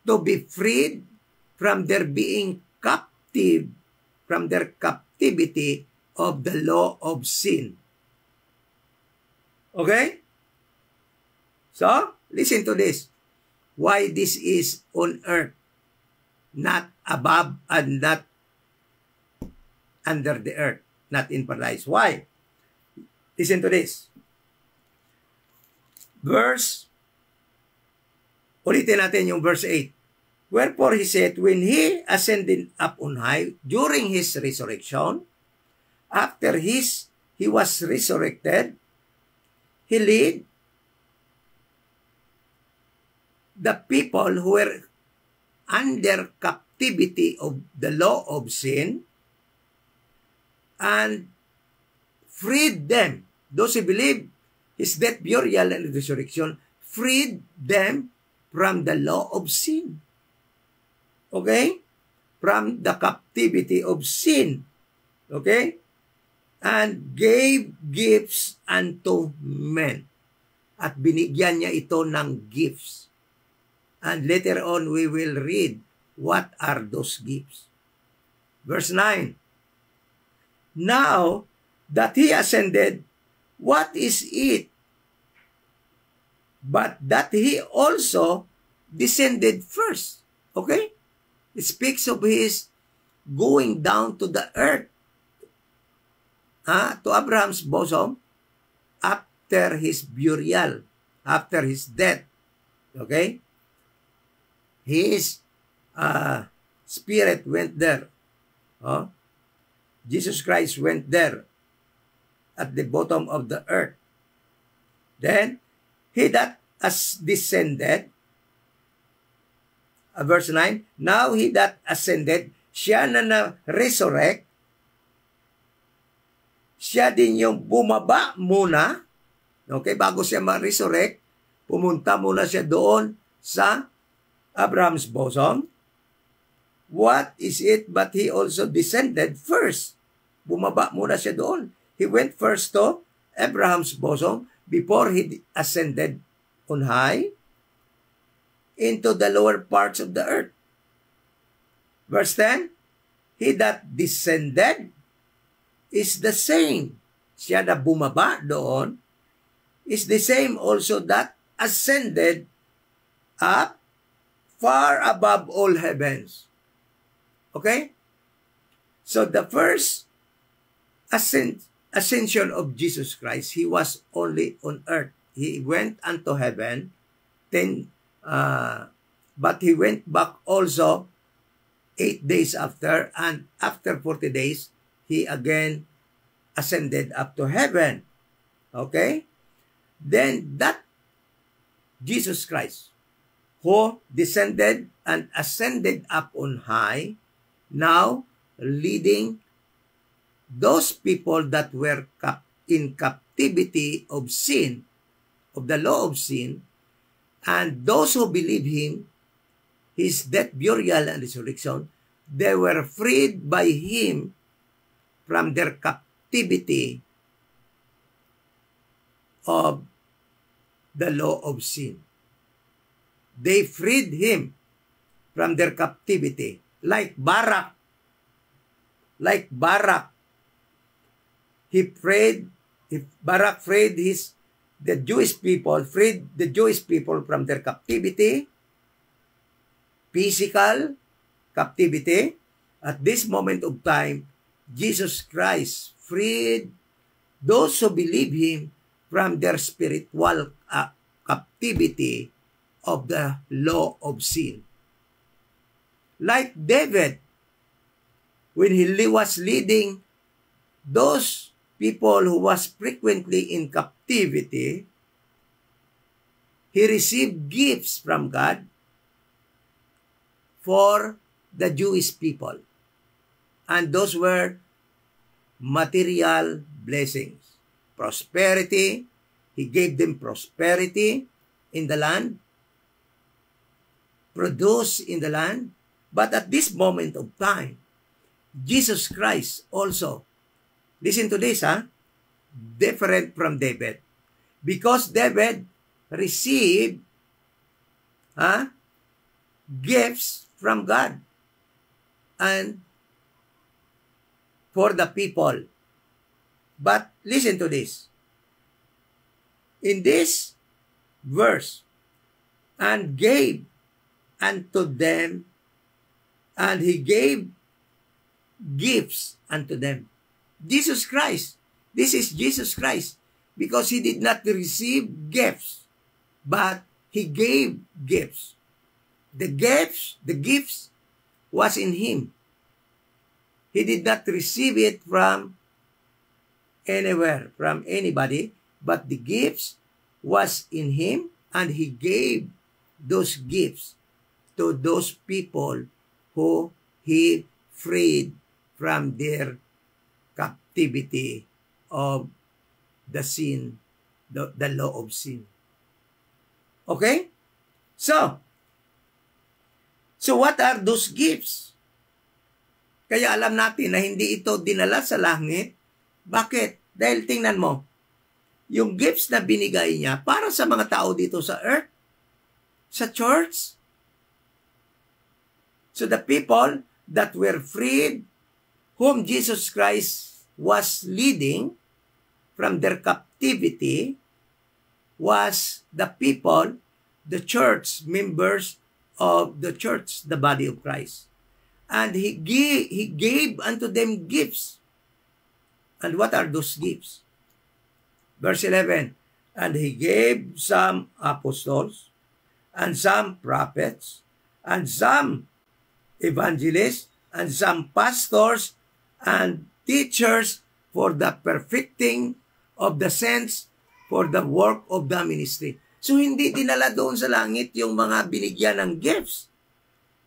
to be freed from their being captive, from their captivity of the law of sin. Okay? So, listen to this. Why this is on earth, not above and not under the earth, not in paradise. Why? Listen to this. Ulitin natin yung verse 8. Wherefore He said, when He ascended up on high during His resurrection, after He was resurrected, He led the people who were under captivity of the law of sin and freed them. Those who believe His death, burial, and resurrection, freed them from the law of sin. Okay? From the captivity of sin. Okay? And gave gifts unto men. At binigyan niya ito ng gifts. And later on, we will read what are those gifts. Verse 9. Now that He ascended, what is it? But that He also descended first. Okay? It speaks of His going down to the earth, to Abraham's bosom, after His burial, after His death. Okay? His spirit went there. Jesus Christ went there at the bottom of the earth. Then, He that has descended, verse 9, now He that ascended, siya na resurrect, siya din yung bumaba muna, okay, bago siya ma-resurrect, pumunta muna siya doon sa Abraham's bosom. What is it but He also descended first? Bumaba muna siya doon. He went first to Abraham's bosom before He ascended on high into the lower parts of the earth. Verse 10, He that descended is the same. Siya na bumaba doon is the same also that ascended up far above all heavens. Okay? So the first ascension of Jesus Christ, He was only on earth. He went unto heaven, then, but He went back also 8 days after, and after 40 days, he again ascended up to heaven. Okay? Then that Jesus Christ, who descended and ascended up on high, now leading those people that were in captivity of sin, of the law of sin, and those who believe him, his death, burial, and resurrection, they were freed by him from their captivity of the law of sin. They freed him from their captivity. Like Barak. Barak freed the Jewish people from their captivity, physical captivity. At this moment of time, Jesus Christ freed those who believe him from their spiritual captivity of the law of sin. Like David, when he was leading those people who was frequently in captivity, he received gifts from God for the Jewish people. And those were material blessings. Prosperity. He gave them prosperity in the land. Produce in the land. But at this moment of time, Jesus Christ also, listen to this, different from David. Because David received gifts from God and for the people. But listen to this. In this verse, and gave unto them, and he gave gifts unto them. Jesus Christ. This is Jesus Christ. Because he did not receive gifts, but he gave gifts. The gifts was in him. He did not receive it from anywhere, from anybody, but the gifts was in him, and he gave those gifts to those people who he freed from their captivity of the sin, the law of sin. Okay? So what are those gifts? Kaya alam natin na hindi ito dinala sa langit. Bakit? Dahil tingnan mo, yung gifts na binigay niya para sa mga tao dito sa earth, sa church. So the people that were freed, whom Jesus Christ was leading from their captivity, was the people, the church members of the church, the body of Christ. And he gave unto them gifts. And what are those gifts? Verse 11, and he gave some apostles, and some prophets, and some evangelists, and some pastors, and teachers for the perfecting of the saints, for the work of the ministry. So hindi dinala doon sa langit yung mga binigyan ng gifts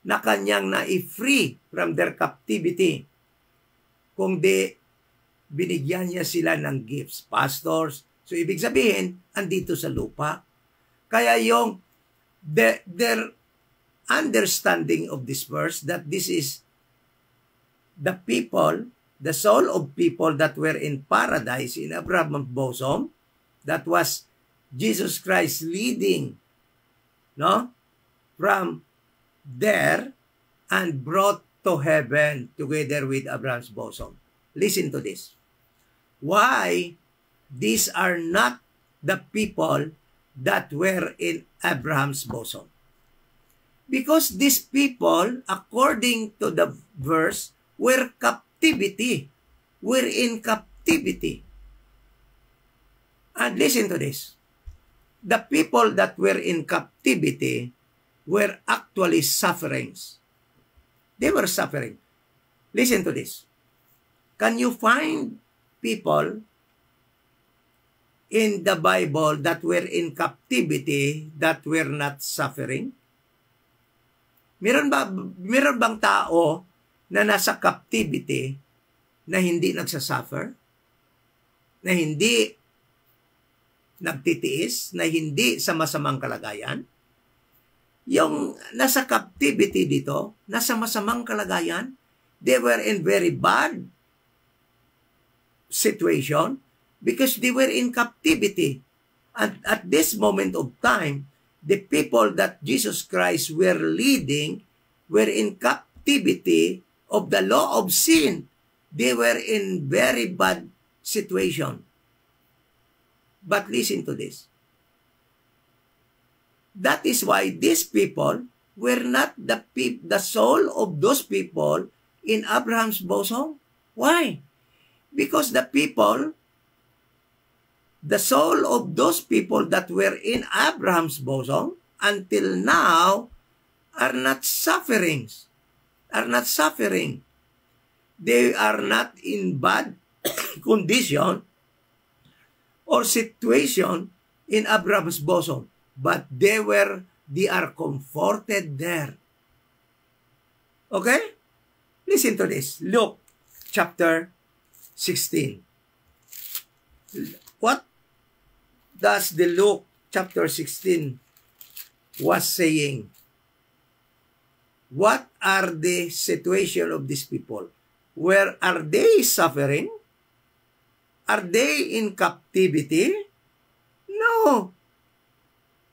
na kanyang na-free from their captivity. Kundi binigyan niya sila ng gifts, pastors. So ibig sabihin, andito sa lupa. Kaya yung their understanding of this verse, that this is the people, the soul of people that were in paradise in Abraham's bosom, that was Jesus Christ leading, from there and brought to heaven together with Abraham's bosom. Listen to this. Why these are not the people that were in Abraham's bosom? Because these people, according to the verse, were in captivity. And listen to this. The people that were in captivity were actually sufferings. They were suffering. Listen to this. Can you find people in the Bible that were in captivity that were not suffering? Meron bang tao na nasa captivity na hindi nagsasuffer? Na hindi nagtitiis? Na hindi sa masamang kalagayan? Yung nasa captivity dito, nasa masamang kalagayan, they were in very bad situation because they were in captivity. And at this moment of time, the people that Jesus Christ were leading were in captivity of the law of sin. They were in very bad situation. But listen to this. That is why these people were not the soul of those people in Abraham's bosom. Why? Because the soul of those people that were in Abraham's bosom until now are not suffering. They are not in bad condition or situation in Abraham's bosom, but they are comforted there. Okay? Listen to this. Luke chapter 16. What does the Luke chapter 16 was saying? What are the situation of these people? Where are they suffering? Are they in captivity? No.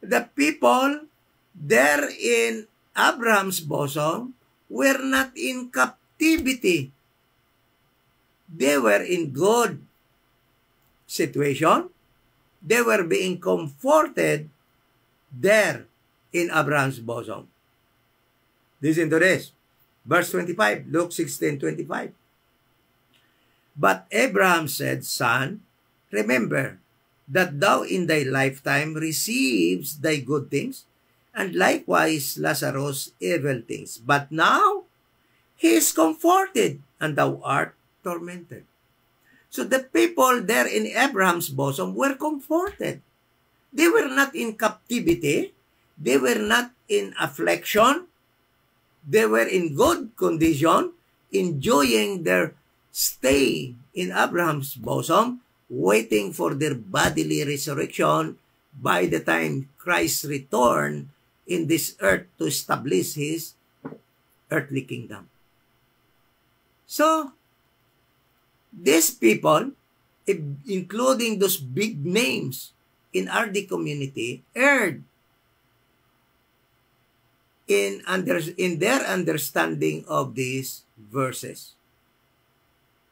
The people there in Abraham's bosom were not in captivity. They were in good situation. They were being comforted there in Abraham's bosom. Listen to this. Verse 25, Luke 16:25. But Abraham said, Son, remember that thou in thy lifetime receives thy good things, and likewise Lazarus evil things. But now he is comforted, and thou art tormented. So the people there in Abraham's bosom were comforted. They were not in captivity. They were not in affliction. They were in good condition, enjoying their stay in Abraham's bosom, waiting for their bodily resurrection by the time Christ returned in this earth to establish his earthly kingdom. So, these people, including those big names in RD community, erred in their understanding of these verses.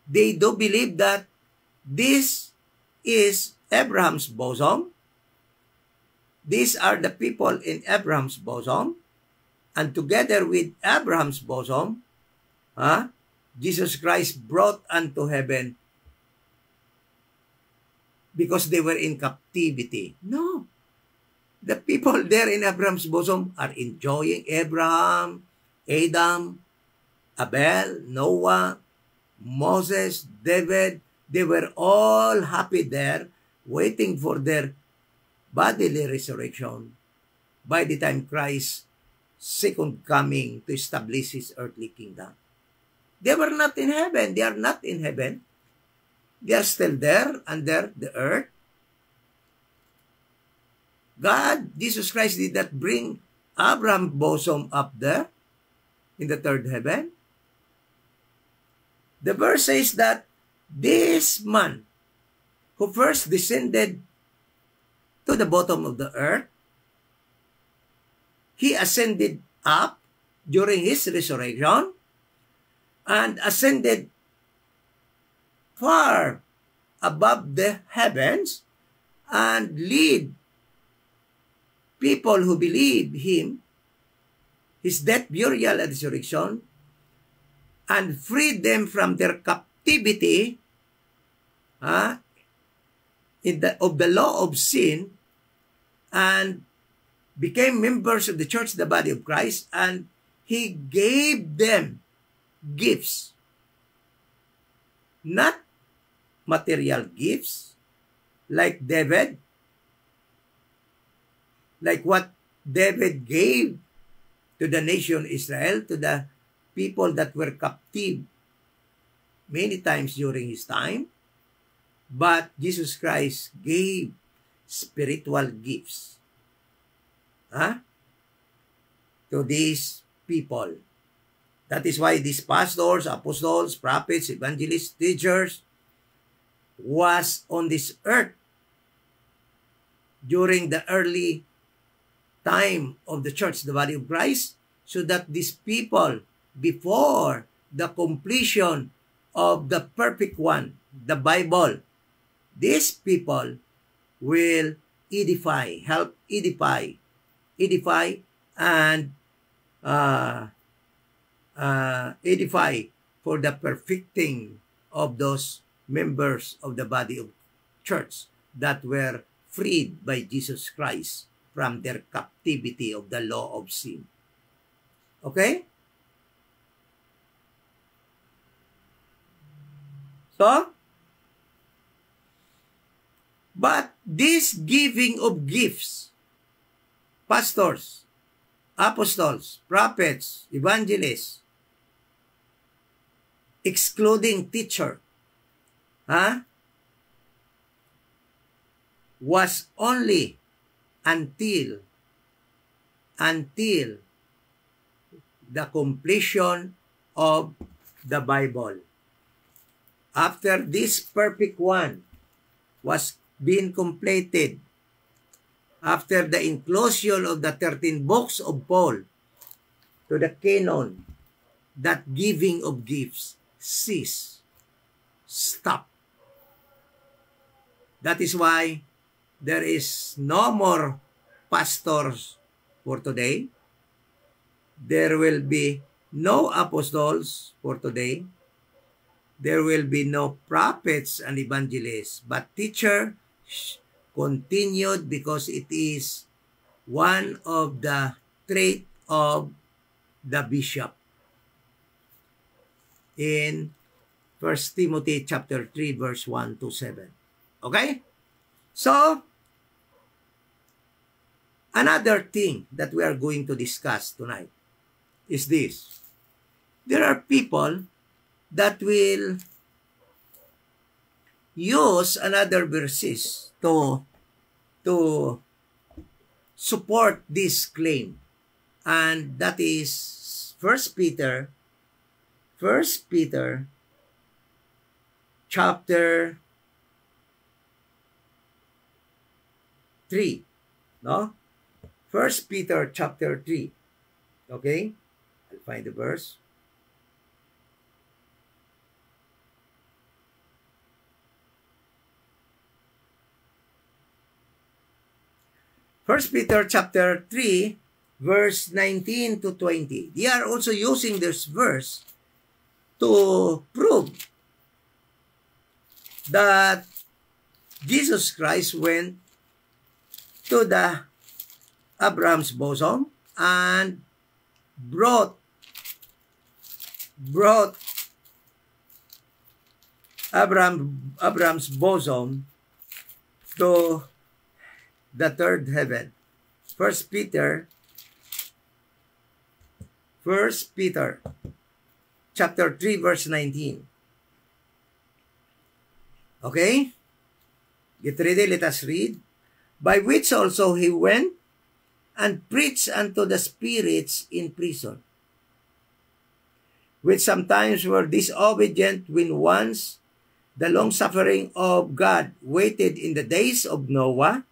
They do believe that this is Abraham's bosom. These are the people in Abraham's bosom. And together with Abraham's bosom, Jesus Christ brought unto heaven because they were in captivity. No. The people there in Abraham's bosom are enjoying Abraham, Adam, Abel, Noah, Moses, David. They were all happy there, waiting for their bodily resurrection by the time Christ's second coming to establish his earthly kingdom. They were not in heaven. They are not in heaven. They are still there under the earth. God, Jesus Christ, did not bring Abraham's bosom up there in the third heaven. The verse says that this man who first descended to the bottom of the earth, he ascended up during his resurrection and ascended far above the heavens and lead people who believe him, his death, burial, and resurrection, and freed them from their captivity of the law of sin, and became members of the church, the body of Christ, and he gave them gifts. Not material gifts like David, like what David gave to the nation Israel, to the people that were captive many times during his time. But Jesus Christ gave spiritual gifts to these people. That is why these pastors, apostles, prophets, evangelists, teachers was on this earth during the early time of the church, the body of Christ, so that these people, before the completion of the perfect one, the Bible, these people will help edify, and edify for the perfecting of those members of the body of church that were freed by Jesus Christ from their captivity of the law of sin. Okay? So, but this giving of gifts, pastors, apostles, prophets, evangelists, excluding teacher, was only until the completion of the Bible. After this perfect one was being completed, after the inclusion of the 13 books of Paul to the canon, that giving of gifts stop. That is why there is no more pastors for today. There will be no apostles for today. There will be no prophets and evangelists, but teacher continued because it is one of the trait of the bishop. In 1 Timothy chapter 3 verse 1 to 7. Okay? So, another thing that we are going to discuss tonight is this. There are people that will use another verses to support this claim. And that is 1 Peter chapter 3. No? 1 Peter chapter 3. Okay? I'll find the verse. First Peter chapter 3, verse 19 to 20. They are also using this verse to prove that Jesus Christ went to the Abraham's bosom and brought Abraham's bosom to the third heaven. First Peter chapter 3 verse 19. Okay? Get ready, let us read. By which also he went and preached unto the spirits in prison, which sometimes were disobedient when once the long-suffering of God waited in the days of Noah,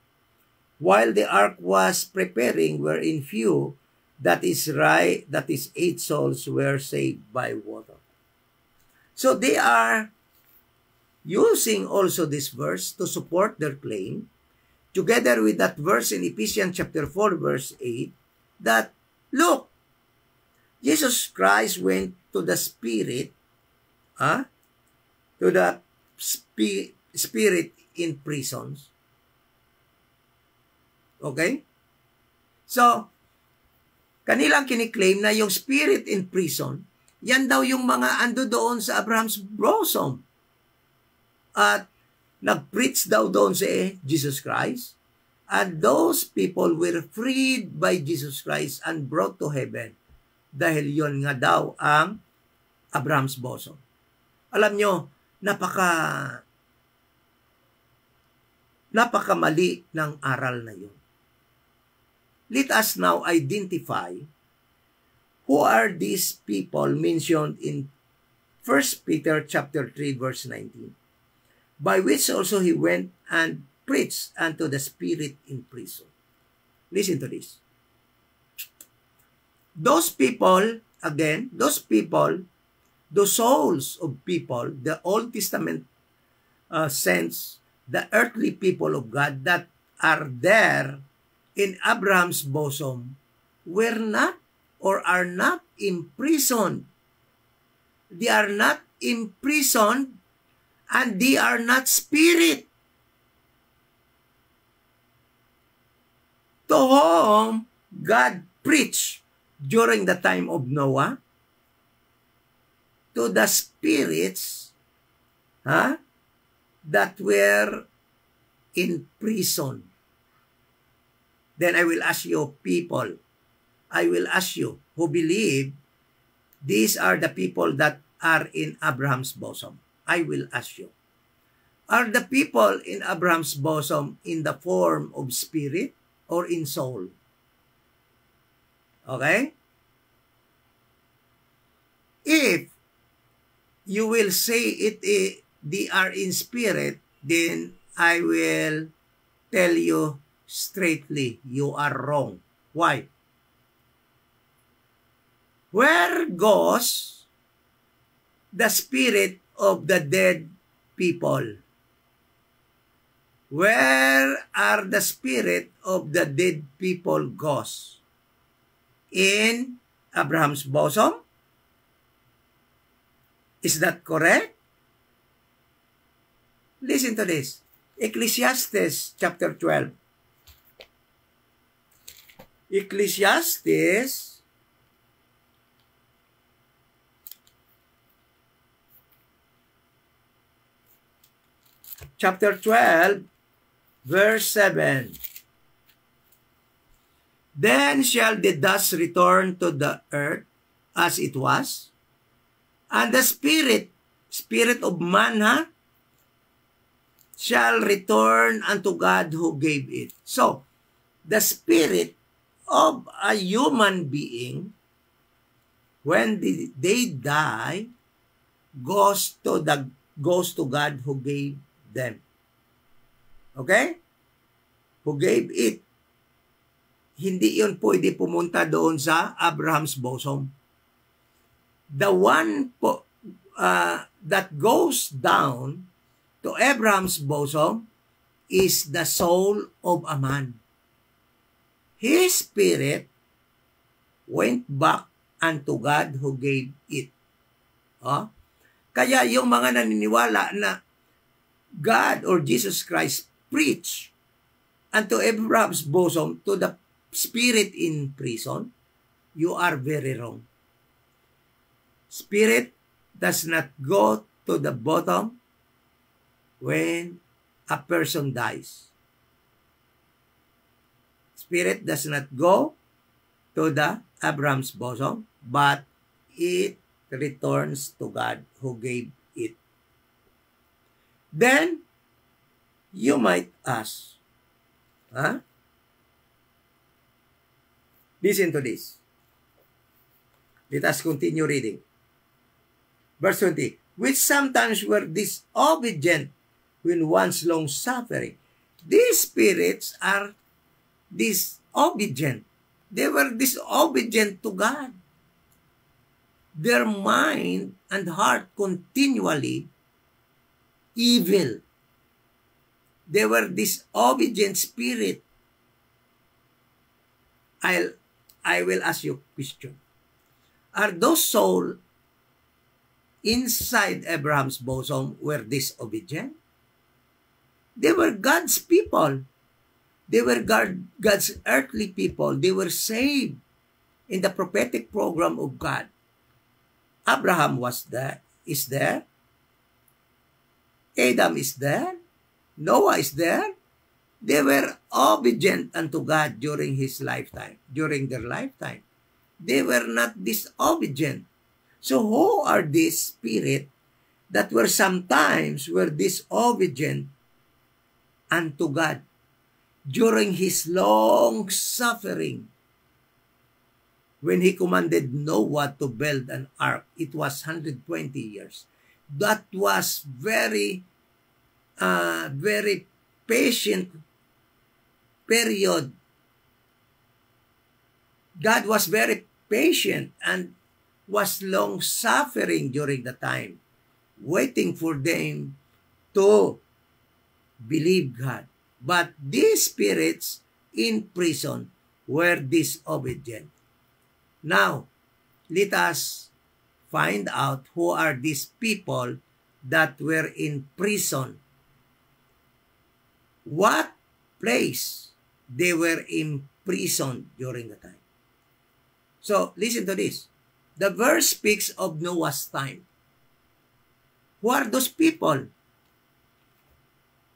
while the ark was preparing, wherein few, that is 8 souls, were saved by water. So they are using also this verse to support their claim, together with that verse in Ephesians chapter 4 verse 8, that, look, Jesus Christ went to the Spirit, to the Spirit in prisons. Okay? So, kanilang kiniklaim na yung spirit in prison Yan daw yung mga ando doon sa Abraham's bosom. At nag-preach daw doon si Jesus Christ. And those people were freed by Jesus Christ and brought to heaven. Dahil yon nga daw ang Abraham's bosom. Alam nyo, napakamali ng aral na yun. Let us now identify who are these people mentioned in 1 Peter chapter 3 verse 19. By which also he went and preached unto the spirit in prison. Listen to this. Those people, again, the souls of people, the Old Testament saints, the earthly people of God that are there in Abraham's bosom were not or are not imprisoned. They are not imprisoned and they are not spirit. To whom God preached during the time of Noah, to the spirits that were in prison. Then I will ask you, people, I will ask you who believe these are the people that are in Abraham's bosom. I will ask you, are the people in Abraham's bosom in the form of spirit or in soul? Okay? If you will say they are in spirit, then I will tell you straightly, you are wrong. Why? Where goes the spirit of the dead people? Where are the spirit of the dead people goes? In Abraham's bosom? Is that correct? Listen to this. Ecclesiastes chapter 12. Ecclesiastes chapter 12 verse 7. Then shall the dust return to the earth as it was, and the spirit of man shall return unto God who gave it. So, the spirit of a human being, when they die, goes to God who gave them. Okay? Who gave it. Hindi yun pwede pumunta doon sa Abraham's bosom. The one that goes down to Abraham's bosom is the soul of a man. His spirit went back unto God who gave it. Kaya yung mga naniniwala na God or Jesus Christ preached unto Abraham's bosom to the spirit in prison, you are very wrong. Spirit does not go to the bottom when a person dies. Spirit does not go to the Abraham's bosom, but it returns to God who gave it. Then, you might ask, listen to this. Let us continue reading. Verse 20. Which sometimes were disobedient when once long suffering. These spirits are disobedient. They were disobedient to God. Their mind and heart continually evil. They were disobedient spirit. I will ask you a question. Are those souls inside Abraham's bosom were disobedient? They were God's people. They were God's earthly people. They were saved in the prophetic program of God. Abraham is there. Adam is there. Noah is there. They were obedient unto God during their lifetime. They were not disobedient. So who are these spirits that were disobedient unto God during his long suffering? When he commanded Noah to build an ark, it was 120 years. That was very patient period. God was very patient and was long-suffering during the time, waiting for them to believe God. But these spirits in prison were disobedient. Now, let us find out who are these people that were in prison. What place they were imprisoned during the time. So, listen to this. The verse speaks of Noah's time. Who are those people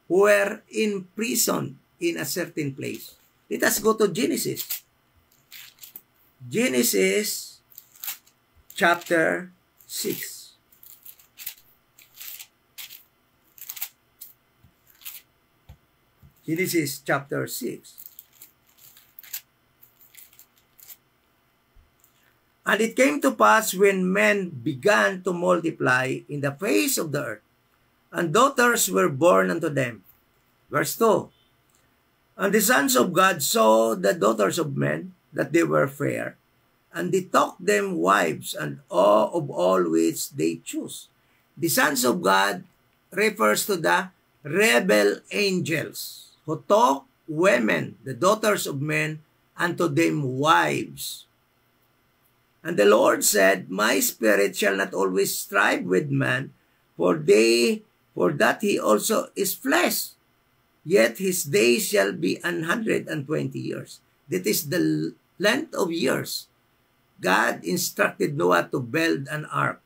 who were in prison in a certain place? Let us go to Genesis. Genesis chapter 6. Genesis chapter 6. And it came to pass when men began to multiply in the face of the earth, and daughters were born unto them. Verse 2. And the sons of God saw the daughters of men, that they were fair, and they took them wives, and of all which they chose. The sons of God refers to the rebel angels, who took women, the daughters of men, unto them wives. And the Lord said, My spirit shall not always strive with man, for that he also is flesh. Yet his days shall be 120 years. That is the length of years. God instructed Noah to build an ark.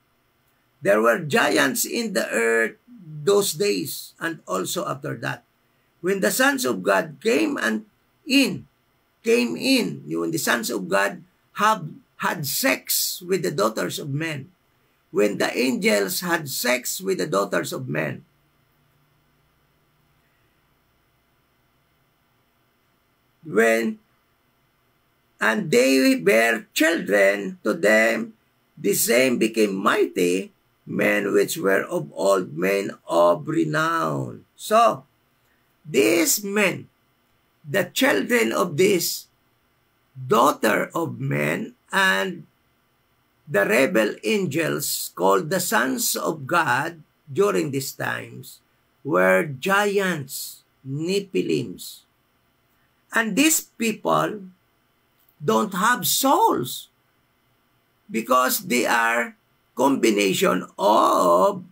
There were giants in the earth those days, and also after that. When the sons of God came in, when the sons of God had sex with the daughters of men, when the angels had sex with the daughters of men, and they bare children to them, the same became mighty men which were of old, men of renown. So, these men, the children of this daughter of men, and the rebel angels called the sons of God during these times were giants, Nephilims. And these people don't have souls because they are combination of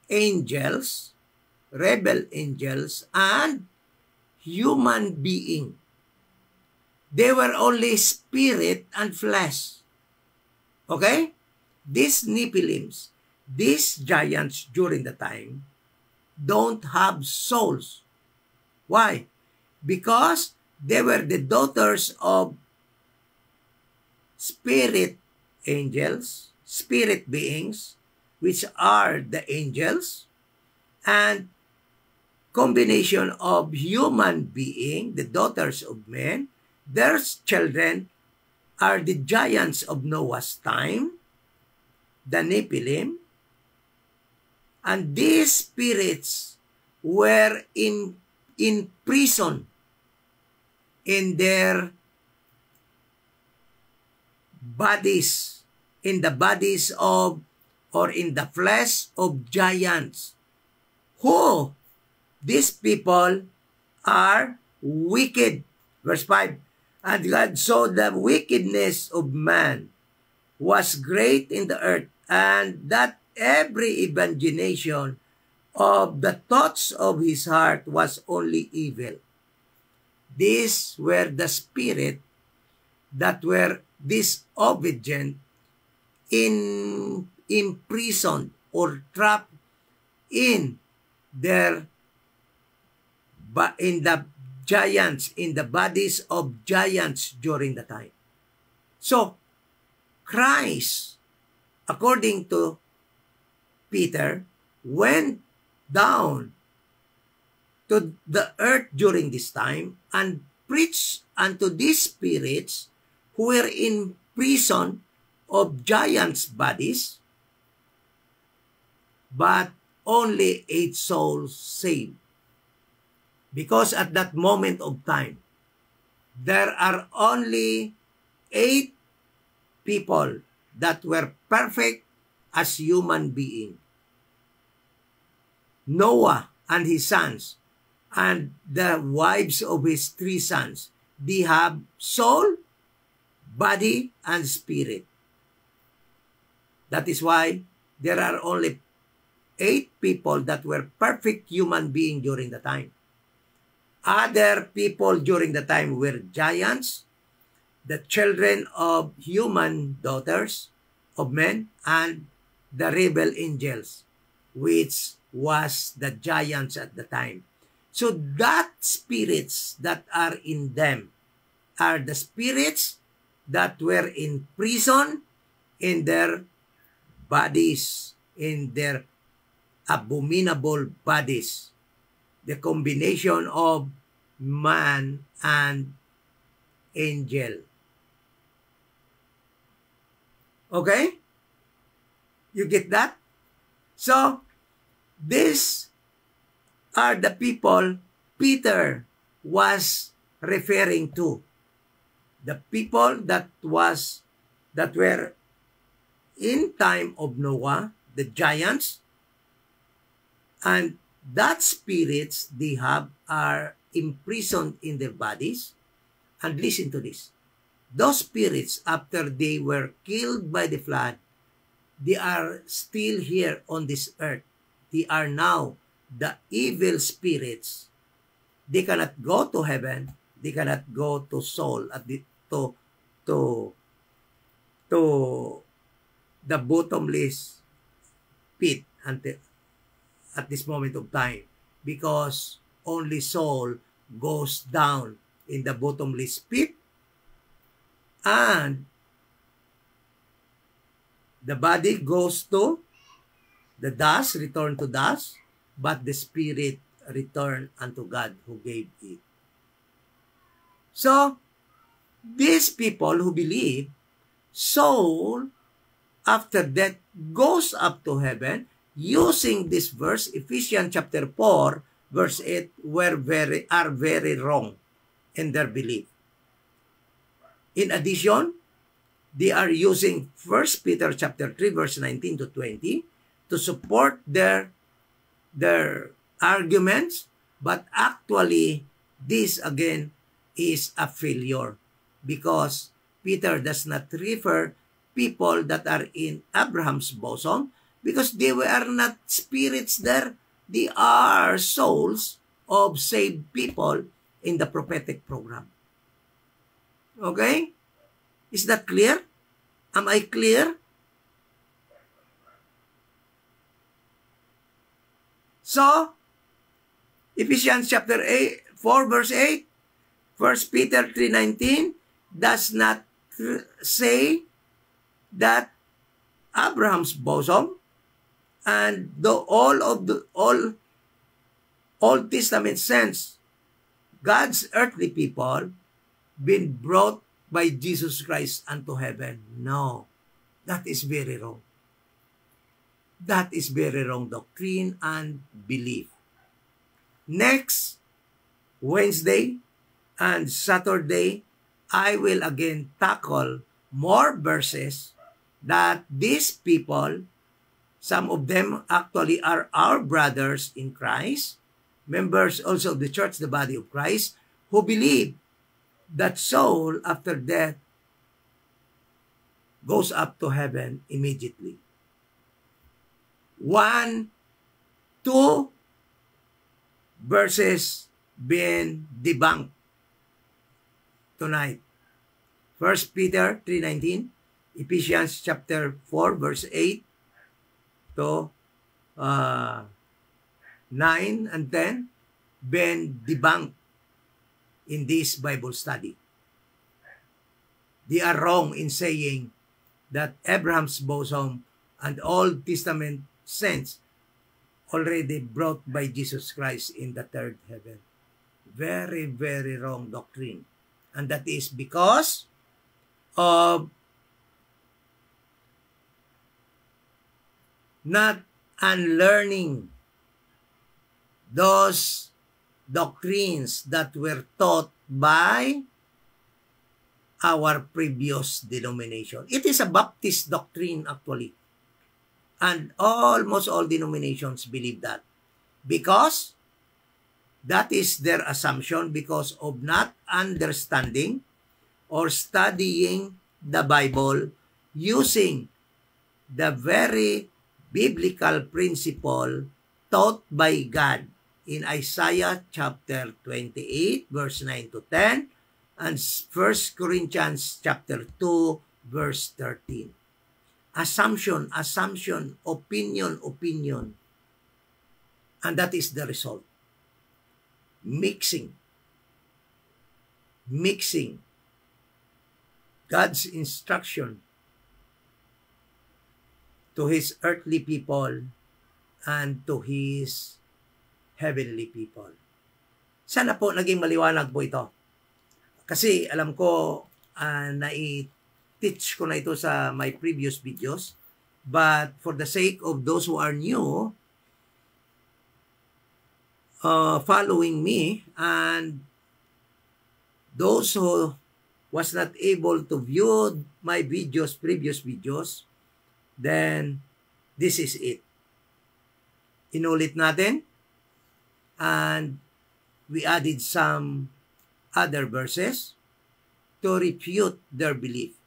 angels, rebel angels, and human being. They were only spirit and flesh. Okay? These Nephilims, these giants during the time, don't have souls. Why? Because they were the daughters of spirit angels, spirit beings, which are the angels, and combination of human being, the daughters of men. Their children are the giants of Noah's time, the Nephilim, and these spirits were in prison in their bodies, in the bodies of, or in the flesh of giants. Who? These people are wicked. Verse 5. And God saw the wickedness of man was great in the earth, and that every imagination of the thoughts of his heart was only evil. These were the spirit that were disobedient imprisoned or trapped in their in the giants, in the bodies of giants during the time. So, Christ, according to Peter, went down to the earth during this time and preached unto these spirits who were in prison of giants' bodies, but only 8 souls saved. Because at that moment of time, there are only 8 people that were perfect as human beings. Noah and his sons and the wives of his 3 sons, they have soul, body, and spirit. That is why there are only 8 people that were perfect human beings during the time. Other people during the time were giants, the children of human daughters of men, and the rebel angels, which was the giants at the time. So that spirits that are in them are the spirits that were in prison in their bodies, in their abominable bodies. The combination of man and angel. Okay? You get that? So, these are the people Peter was referring to. The people that were in time of Noah, the giants, and that spirits they have are imprisoned in their bodies. And listen to this. Those spirits, after they were killed by the flood, they are still here on this earth. They are now the evil spirits. They cannot go to heaven. They cannot go to soul at the to the bottomless pit at this moment of time, because only soul goes down in the bottomless pit, and the body goes to the dust, return to dust, but the spirit return unto God who gave it. So, these people who believe soul after death goes up to heaven, using this verse, Ephesians chapter 4, verse 8, are very wrong in their belief. In addition, they are using 1 Peter chapter 3, verse 19 to 20 to support their arguments, but actually, this again is a failure, because Peter does not refer people that are in Abraham's bosom, because they were not spirits there. They are souls of saved people in the prophetic program. Okay? Is that clear? Am I clear? So, Ephesians chapter 4 verse 8, 1 Peter 3:19 does not say that Abraham's bosom and all Old Testament saints, God's earthly people, been brought by Jesus Christ unto heaven. No, that is very wrong. That is very wrong doctrine and belief. Next Wednesday and Saturday, I will again tackle more verses that these people, some of them actually are our brothers in Christ, members also of the church, the body of Christ, who believe that soul after death goes up to heaven immediately. 1, 2 verses being debunked tonight. 1 Peter 3:19, Ephesians chapter 4 verse 8 to 9 and 10 been debunked in this Bible study. They are wrong in saying that Abraham's bosom and Old Testament saints already brought by Jesus Christ in the third heaven. Very, very wrong doctrine. And that is because of not unlearning those doctrines that were taught by our previous denomination. It is a Baptist doctrine actually. And almost all denominations believe that. Because that is their assumption because of not understanding or studying the Bible using the very biblical principle taught by God in Isaiah chapter 28 verse 9 to 10 and 1 Corinthians chapter 2 verse 13. Assumption, opinion. And that is the result. Mixing God's instruction to His earthly people and to His heavenly people. Sana po naging maliwanag po ito. Kasi alam ko nai-teach ko na ito sa my previous videos. But for the sake of those who are new, following me and those who was not able to view my previous videos, then this is it. Inulit natin and we added some other verses to refute their belief.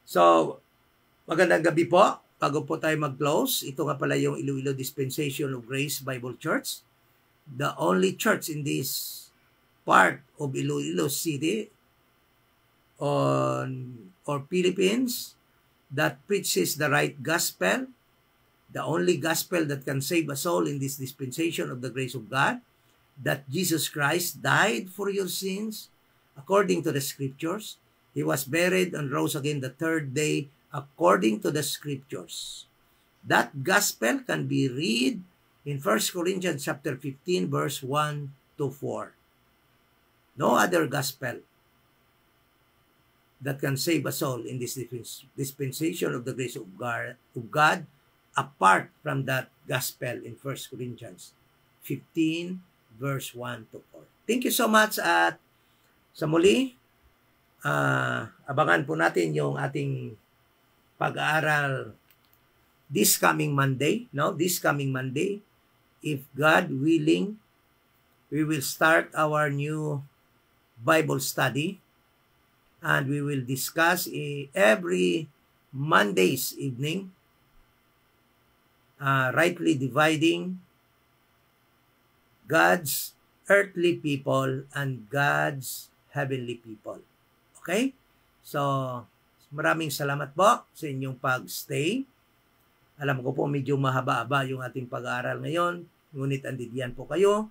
So, magandang gabi po. Bago po tayo mag-close, ito nga pala yung Iloilo Dispensation of Grace Bible Church. The only church in this part of Iloilo City or Philippines that preaches the right gospel, the only gospel that can save a soul in this dispensation of the grace of God, that Jesus Christ died for your sins according to the scriptures. He was buried and rose again the third day according to the scriptures. That gospel can be read in 1 Corinthians chapter 15 verse 1 to 4. No other gospel that can save a soul in this dispensation of the grace of God apart from that gospel in 1 Corinthians 15 verse 1 to 4. Thank you so much at sa muli, abangan po natin yung ating pag-aaral this coming Monday. This coming Monday, if God willing, we will start our new Bible study and we will discuss every Monday's evening, rightly dividing God's earthly people and God's heavenly people. Okay? So, maraming salamat po sa inyong pag-stay. Alam ko po medyo mahaba-haba yung ating pag-aaral ngayon, ngunit andidiyan po kayo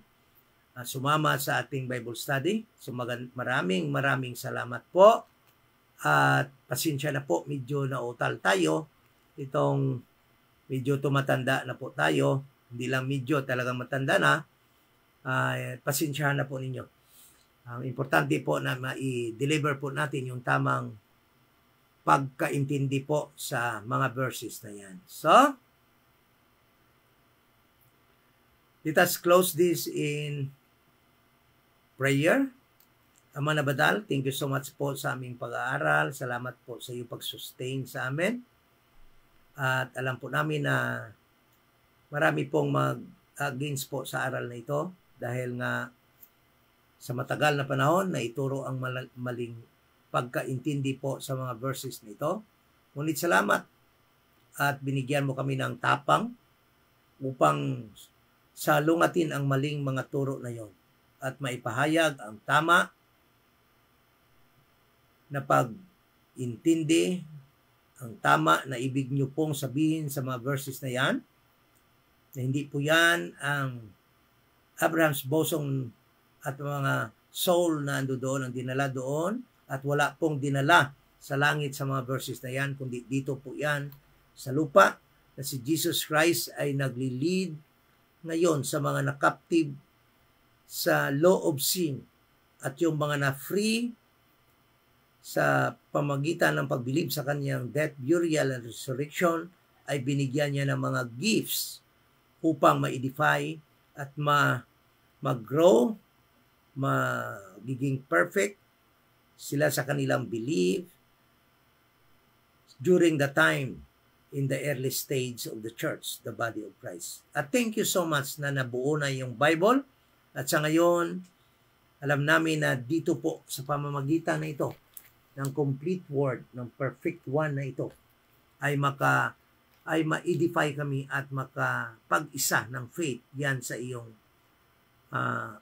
sumama sa ating Bible study. So maraming salamat po. At pasensya na po, medyo nautal tayo. Itong medyo tumatanda na po tayo. Hindi lang medyo, talagang matanda na. Pasensya na po ninyo. Ang importante po na ma-deliver po natin yung tamang pagkaintindi po sa mga verses na yan. So, let us close this in prayer. Ama na Badal, thank you so much po sa aming pag-aaral. Salamat po sa iyong pag-sustain sa amin. At alam po namin na marami pong mag-against po sa aral na ito dahil nga sa matagal na panahon na ituro ang maling pagkaintindi po sa mga verses nito. Ngunit salamat at binigyan mo kami ng tapang upang salungatin ang maling mga turo na yon at maipahayag ang tama na pag-intindi, ang tama na ibig nyo pong sabihin sa mga verses na yan, na hindi po yan ang Abraham's bosom at mga soul na ando doon, ang dinala doon, at wala pong dinala sa langit sa mga verses na yan, kundi dito po yan sa lupa, na si Jesus Christ ay nagli-lead ngayon sa mga na-captive sa law of sin, at yung mga na-free sa pamagitan ng pagbilib sa kanyang death, burial, and resurrection, ay binigyan niya ng mga gifts upang ma-edify at mag-grow, magiging perfect sila sa kanilang belief during the time in the early stage of the church, the body of Christ. At thank you so much na nabuo na yung Bible. At sa ngayon, alam namin na dito po sa pamamagitan na ito, ng complete word, ng perfect one na ito, ay ma-edify kami at makapag-isa ng faith yan sa iyong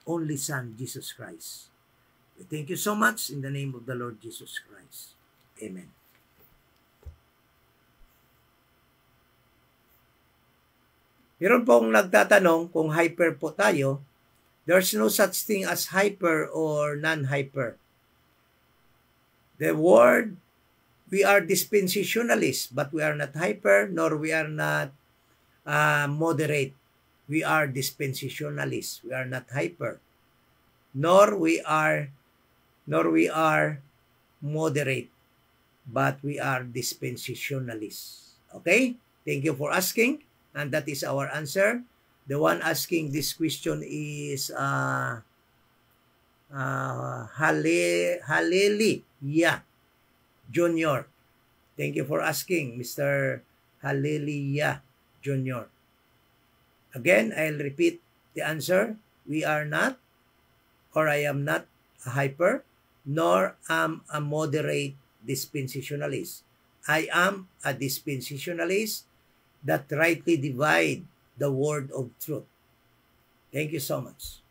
only Son, Jesus Christ. Thank you so much in the name of the Lord Jesus Christ. Amen. Meron pong nagtatanong kung hyper po tayo. There's no such thing as hyper or non-hyper. The word, we are dispensationalists, but we are not hyper, nor we are not moderate. We are dispensationalists. We are not hyper, nor we are moderate, but we are dispensationalists. Okay? Thank you for asking, and that is our answer. The one asking this question is Hallelujah Junior. Thank you for asking, Mr. Hallelujah Junior. Again, I'll repeat the answer. We are not, or I am not a hyper, nor am a moderate dispensationalist. I am a dispensationalist that rightly divide the word of truth. Thank you so much.